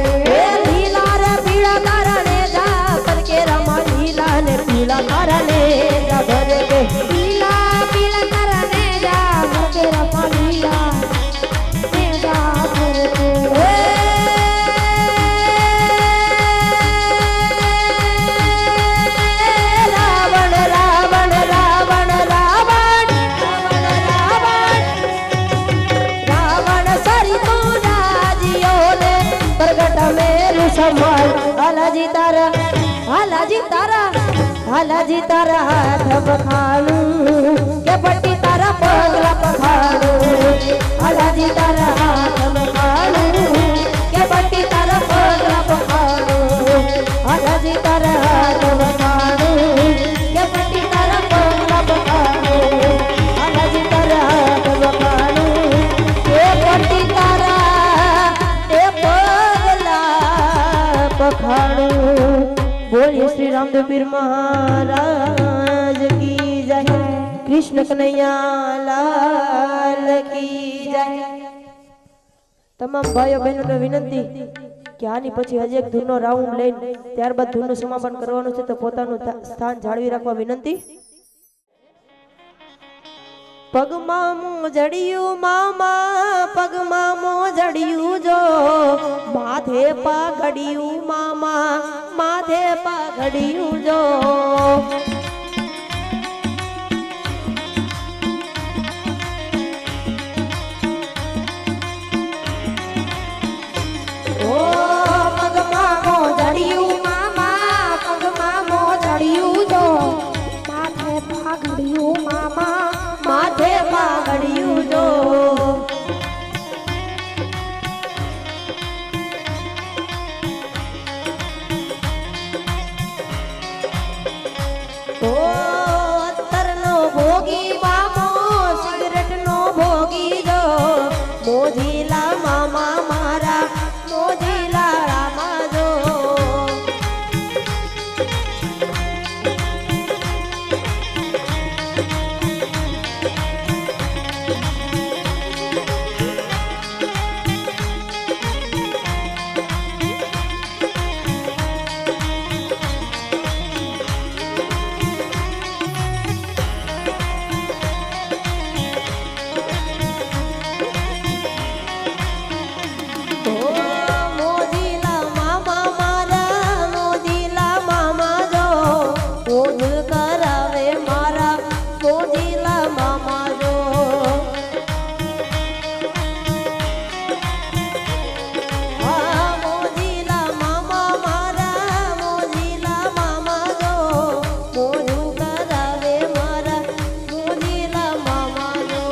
Speaker 1: लीला रे पीड़ा करने जा पर के रमा लीला ने पीड़ा करने जा भर के हालाजी तारा हाथ पखाड़ू के पट्टी तारा पगला पखाड़ू हालाजी तारा हाथ पखाड़ू के पट्टी तारा पगला पखाड़ू हालाजी तारा हाथ पखाड़ू के पट्टी तारा पगला पखाड़ू हालाजी तारा हाथ पखाड़ू के पट्टी तारा के पगला पखाड़ू। बोलिए श्री रामदेव पीर महाराज की जय कृष्ण कन्हैया लाल की जय। तमाम भाइयों बहनों ने विनंती कि आनी પછી હજી એક ધૂનનો રાઉન્ડ લઈને ત્યારબાદ ધૂનનું સમાપન કરવાનું છે તો પોતાનું સ્થાન જાળવી રાખવા વિનંતી। પગમાં મોજડિયું મામા પગમાં મોજડિયું જો માથે પાઘડિયું મામા માથે પાઘડિયું જો
Speaker 2: ઓ પગમાં મોજડિયું મામા પગમાં મોજડિયું જો માથે પાઘડિયું મામા
Speaker 1: માથે પાઘડિયું જો તો અત્તરનો ભોગી મામો સિગરેટનો ભોગી જો મોજીલા મામા મારા મોજીલા રામા જો મોજીલા મામા મારા મોજીલા મામા જો મોજ કરાવે મારા મોજીલા મામા જો મોજીલા મામા મારા મોજીલા મામા જો મોજ કરાવે મારા મોજીલા મામા જો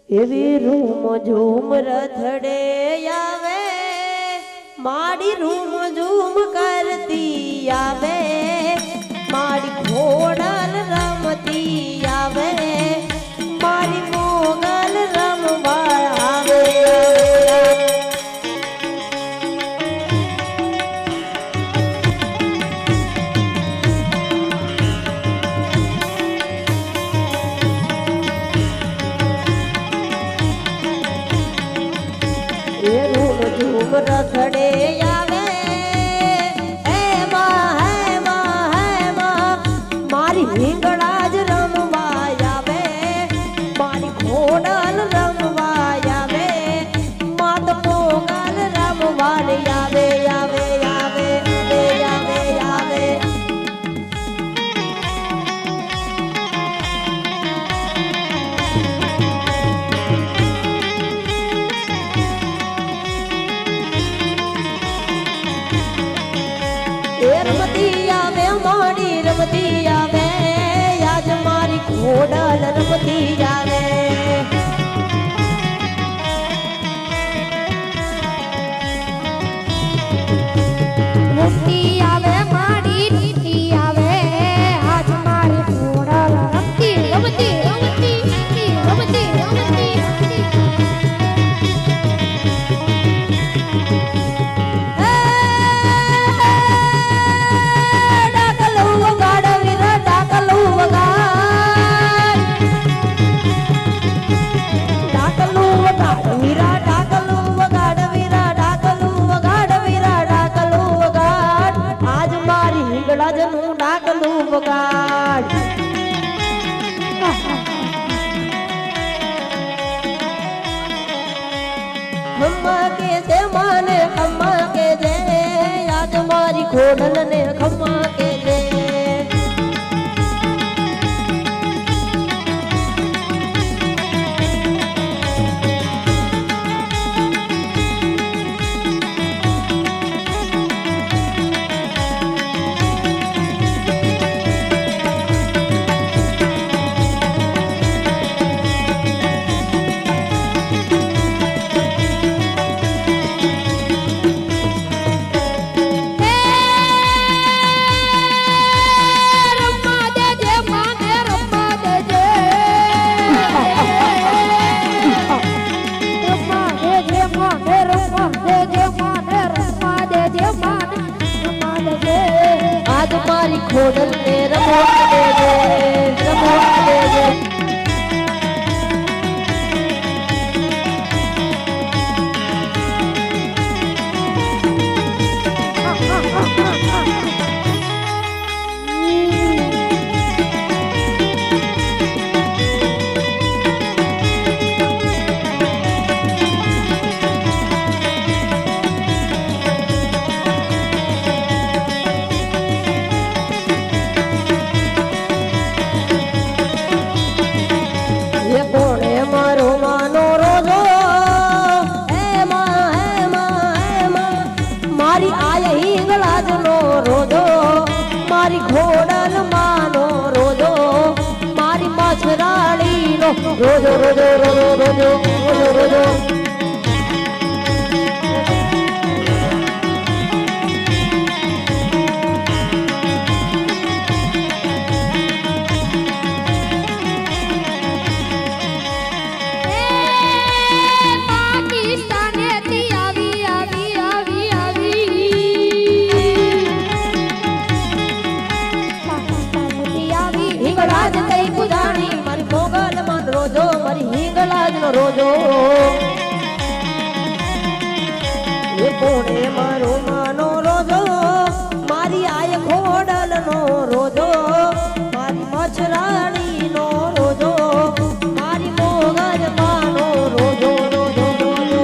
Speaker 1: એવી રૂમ ઝૂમ રથડે આવે મારી રૂમ ઝૂમ કરતી આવે મારી ઘોડલ રમતી આવે મારી મોગલ રમવા આવે એ રૂમ ઝૂમ રથડે આવે હેમાં મારી હિંગળા જ રમવા આવે મારી ઘોડલ રમવા આવે માત પોગલ રમવા આવે આવે આવે આવે આવે રમતી આવે મોડી રમતી આવે
Speaker 2: રોજો રોજો રોજો રોજો રોજો રોજો રોજો એ કોણે મારો માનો રોજો મારી આય ખોડલ નો રોજો મારી મચરાણી નો રોજો મારી મોગલ માનો રોજો રોજો રોજો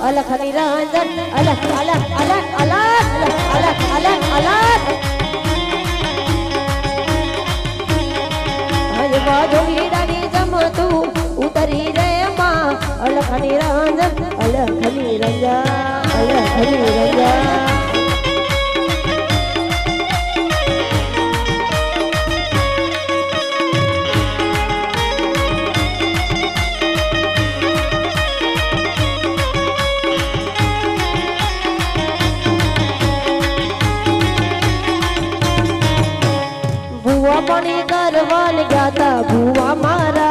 Speaker 2: अलख निरंजन अलख अलख अलख अलख अलख अलख अलख हज बाजोगी डाली जम तू उतरी रे माँ अलख निरंजन अलख निरंजन अलख निरंजन पानी करवान गया था बुआ मारा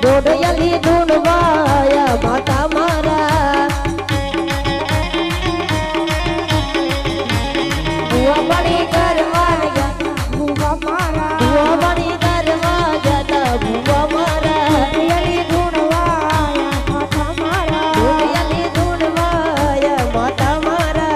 Speaker 2: डोडयली ढूंढवाया माता मारा बुआ पानी करवान गया बुआ मारा बुआ पानी करवा गया था बुआ मारा डोडयली ढूंढवाया माता मारा डोडयली ढूंढवाया माता मारा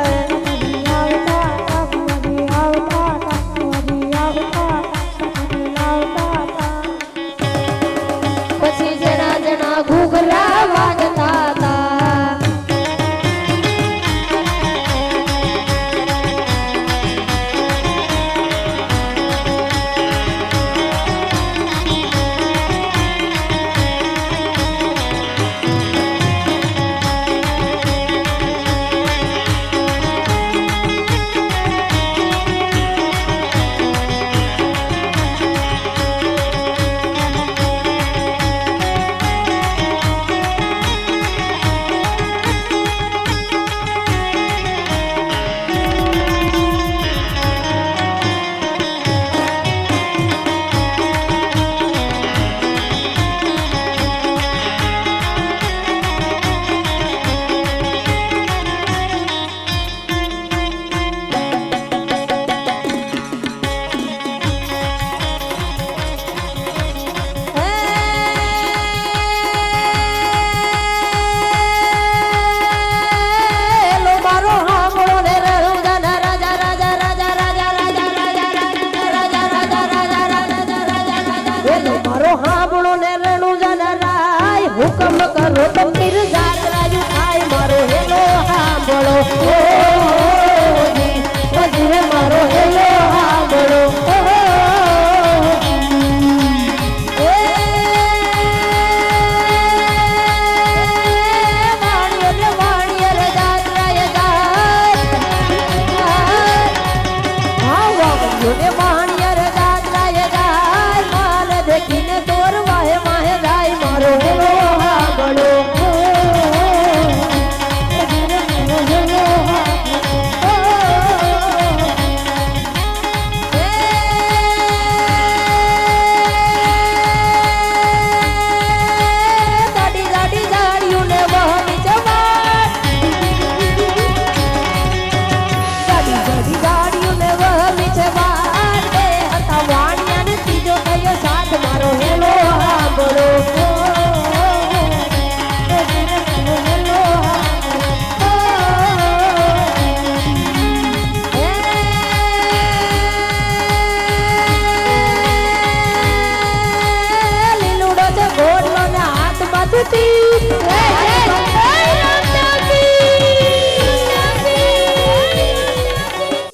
Speaker 1: योने वाणियर दादराय जाय मान देखीने तोर वाहे माहे जाय मारो हेलो हा बड़ो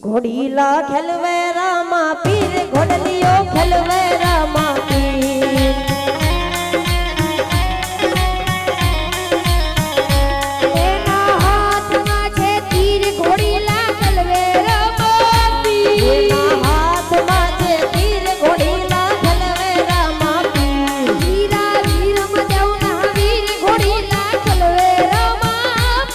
Speaker 1: घोड़ीला खेलवे रामा पीर घोड़लियो खेलवे रामा पीर
Speaker 2: एना हाथ में छे तीर घोड़ीला खेलवे रामा पीर
Speaker 1: एना हाथ में छे तीर घोड़ीला खेलवे रामा पीर
Speaker 2: वीरा वीर मदेवना वीर घोड़ीला खेलवे रामा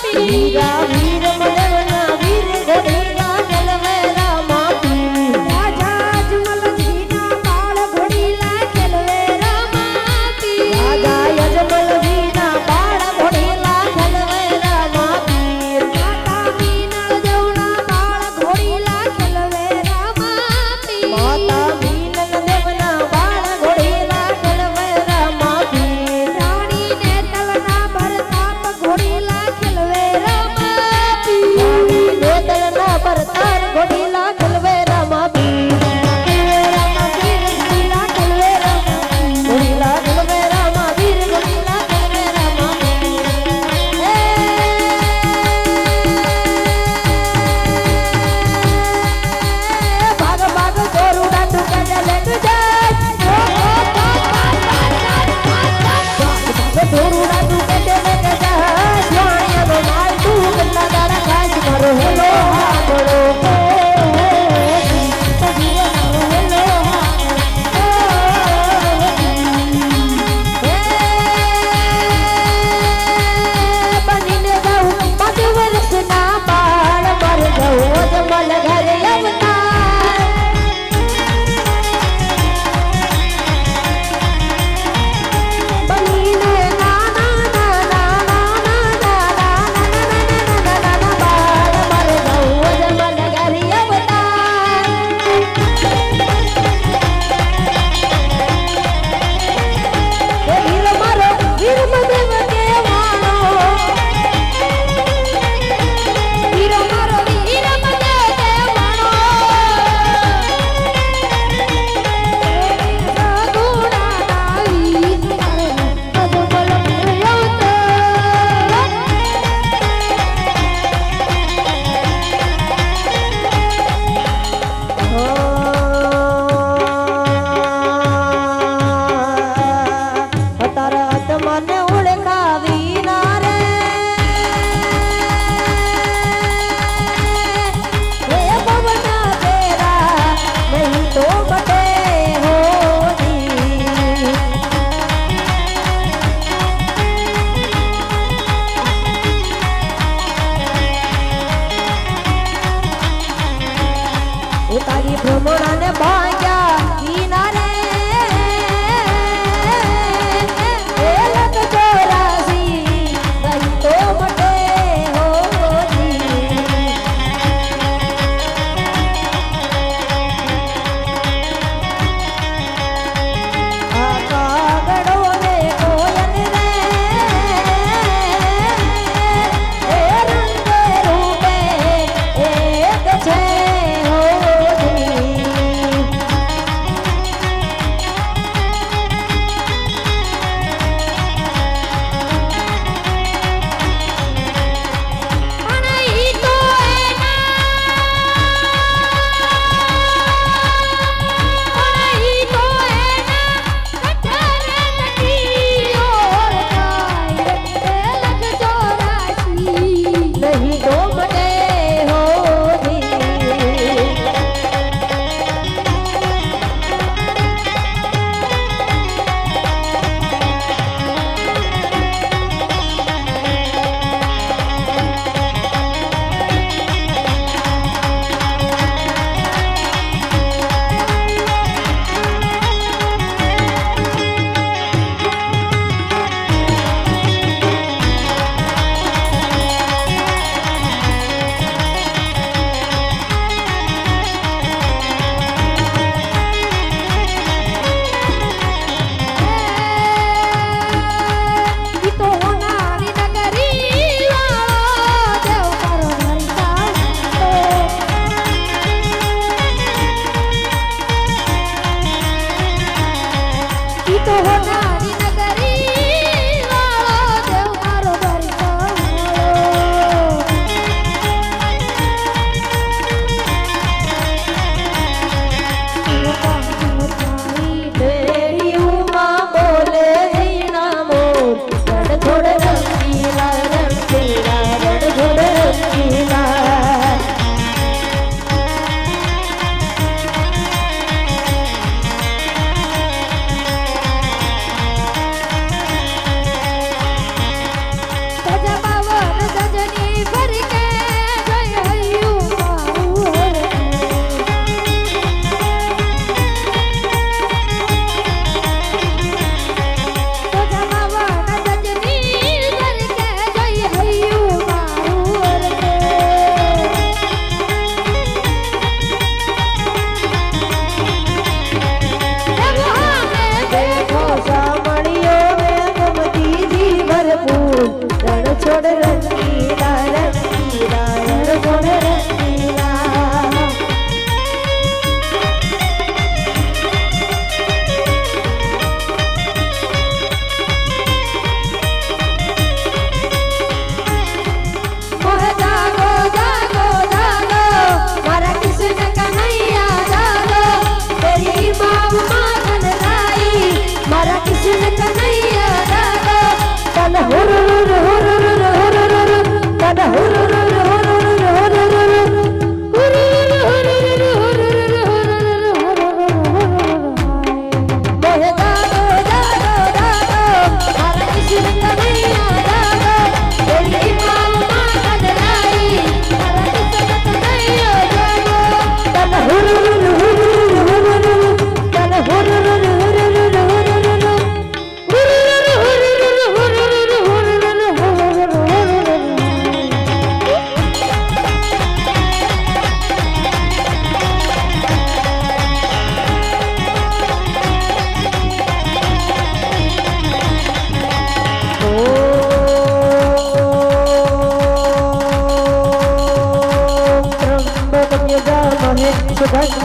Speaker 2: पीर
Speaker 1: वीरा वीर मदेवना वीर घोड़ीला खेलवे रामा पीर
Speaker 2: राजा अजमल जीना बाल घोड़ीला खेलवे रामा पीर
Speaker 1: राजा अजमल जीना बाल घोड़ीला खेलवे रामा पीर
Speaker 2: माता मीनल देवना बाल घोड़ीला खेलवे रामा पीर
Speaker 1: माता मीनल देवना बाल घोड़ीला खेलवे रामा पीर
Speaker 2: रानी ने तलना भरताप घोड़ीला खेलवे रामा पीर
Speaker 1: रानी ने तलना भरतार घोड़ीला खेलवे रामा पीर
Speaker 2: रामा पीर घोड़ीला खेलवे रामा
Speaker 1: घोड़ीला खेलवे रामा पीर घोड़ीला खेलवे रामा पीर भाग भाग जोरुड़ा तू कजले तू जाय जोरुड़ा तू कजले के जाय स्वाणिया नो माल तू कितना दाड़ा खास मारो हेलो हा बोलो बनीने जाऊ मधु वर्ष ना बाल मर जाऊ जमल घर अवतार बनीने ना ना ना ना ना ना ना ना ना ना बाल मर जाऊ जमल घर अवतार वीर मारो वीर मदेव के वाणो
Speaker 2: वीर मारो वीर मदेव के वाणो गुणा नावी अजमल प्रियता
Speaker 1: तारा आत्माने ओळखावी ना रे हे पवना तेरा नहीं तो बटे हो जी એ તારી ભ્રમણાને ભાગ્યા કિનારે એ લગ ચોરાસી રહી તો મટે હોજી આ કાગડો ને કોયલ રે એ રંગે રૂપે એક છે હોજી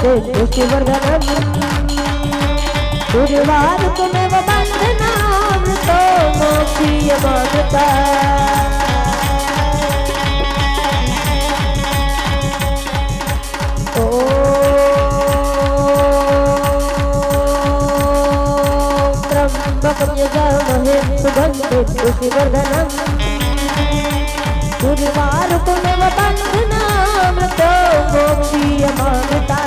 Speaker 1: वन्दे पुष्टिवर्धनम् दुर्वाद तुमेव बन्धनामृतो मोक्षीयमामृता त्र्यम्बकं यजामहे सुगन्धिं पुष्टिवर्धनम् दुर्वारुकमेव बन्धनामृतो मोक्षीयमामृता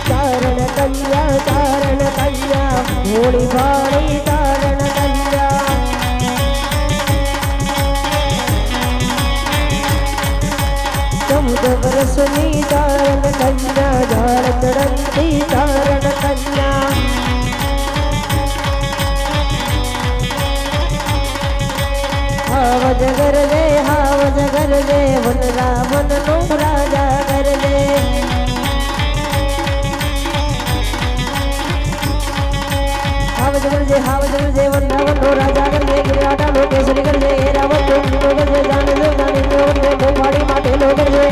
Speaker 1: चारण कन्या भोली भाली चारण कन्या चौदह वर्षनी चारण कन्या झाड़ चढ़ती चारण कन्या हावज गरजे वन रावण नो राजा गरजे हावज गरजे वन रावण नो राजा गरजे गिरिराटा नो केसरी गरजे रावण नो गरजे जाने लो गरजे भोपाड़ी माटे लो गरजे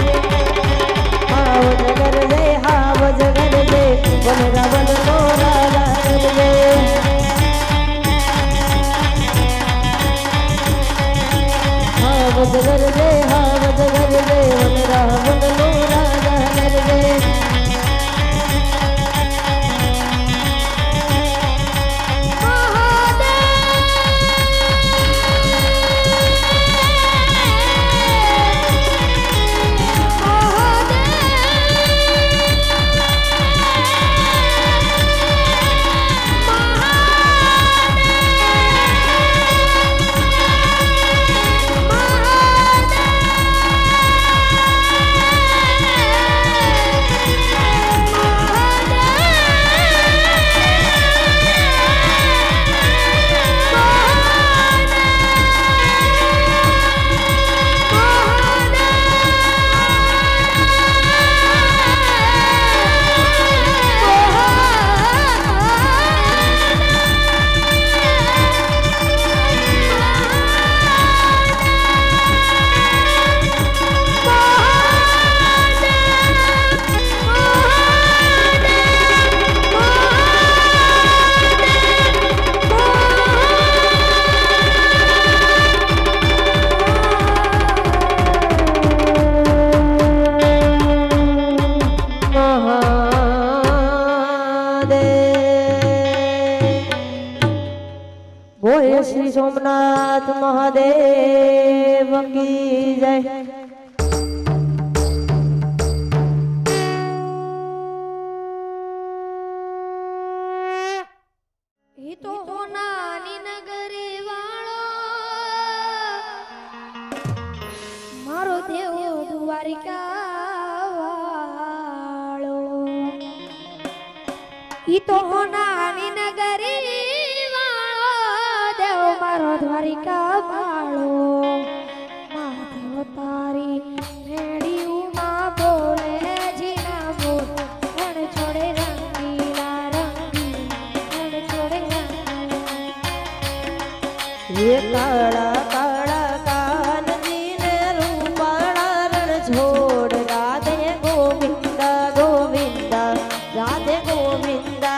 Speaker 1: हावज गरजे वन रावण नो राजा गरजे हावज गरजे वन रावण नो राजा गरजे बोले श्री सोमनाथ महादेव की जय।
Speaker 2: तो नानी नगरी वालो मारो देव द्वारिका वालो तो नानी नगरी मारो द्वारिका वालो माधव तारी मेड़ी उमा बोले जीना बोल रण छोड़े रंगीला रंगी रण छोड़े
Speaker 1: ये काला काला कान जीने रूपाला रण छोड़ राधे गोविंदा गोविंदा राधे गोविंदा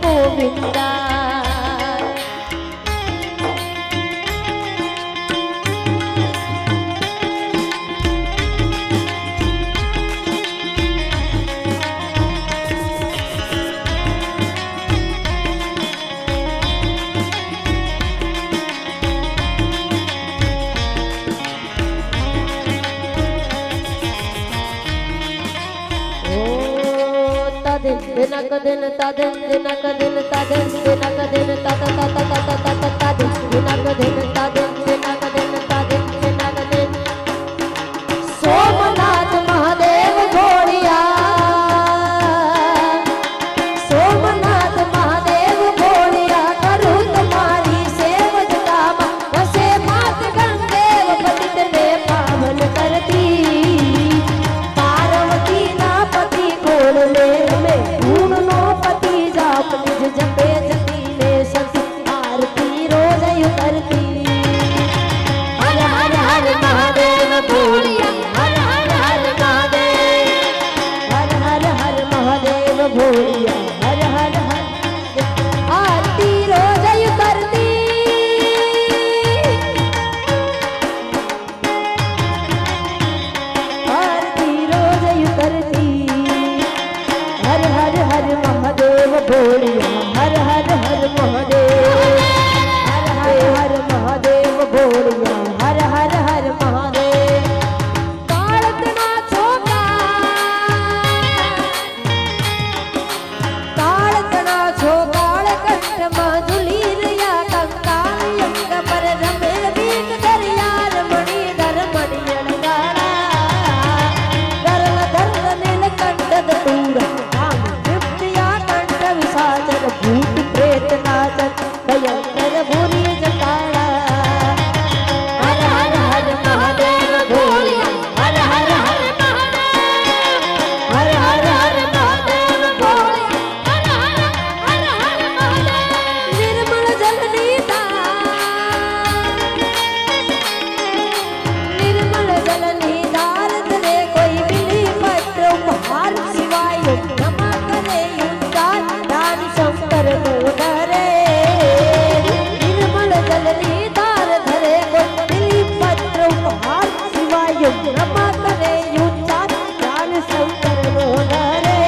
Speaker 2: गोविंदा। दिनक दिन तदिन दिनक दिन तदिन दिनक दिन तत तत तत तत तदिन दिनक दिन तदिन दिनक दिन तदिन दिनक दिन। सोमनाथ महादेव भोलिया, सोमनाथ महादेव भोलिया, करूं तुम्हारी सेवकता वसे मात गंगेव पतित में पावन करती। पार्वती ना पति गोल ले निज जपे जती ले सती आरती रोज करती। हर हर हर महादेव भोलिया, हर हर हर महादेव, हर हर हर महादेव भोलिया, हर हर हर आरती रोज करती। आरती रोज करती। हर हर हर महादेव भोलिया, हर हर हर महादेव, हर हर हर महादेव भोलिया, हर हर हर महादेव। कालतना छोका, कालतना छोकाल कंठ माधुली रिया कंकाल अंग पर रमे बीट दरियार मणि धर मणि अणगारा धरल धरल नीलकंठ दूर भूत प्रेत नाचन भयंकर भूरी जटाड़ा। हर हर हर महादेव भोलिया, हर हर हर महादेव, हर हर हर महादेव भोलिया, हर हर हर हर महादेव। निर्मल जल निधार, निर्मल जल निधार धरे कोई बिली पत्र उपहार सिवाय क्षमा करे उद्धार दान शंकर को धरे। निर्मल जल निधार धरे कोई बिली पत्र उपहार सिवाय क्षमा करे उद्धार दान शंकर को धरे।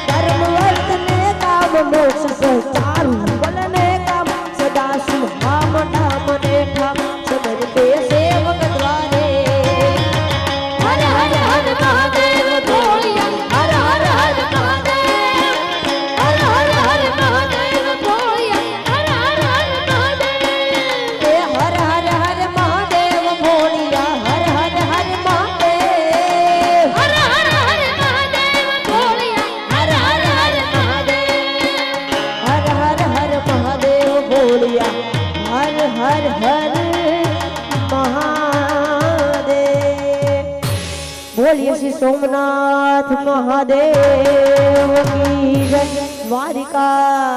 Speaker 2: धर्म अर्थ ने काम मोक्ष संसार बल ने काम सदा सुहाम धाम ने ठाम समरते सेवक द्वारे। हर हर हर महादेव भोलिया, हर हर हर महादेव, हर हर हर महादेव भोलिया, हर हर हर महादेव। हर हर हर महादेव भोलिया, हर हर हर महादेव, हर हर हर महादेव भोलिया, हर हर हर महादेव, हर हर हर महादेव भोलिया, हर हर हर महादेव। बोलिए श्री सोमनाथ महादेव की जय, द्वारिकाधीश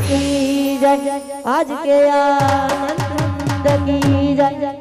Speaker 2: की जय, आज के आनंद की जय।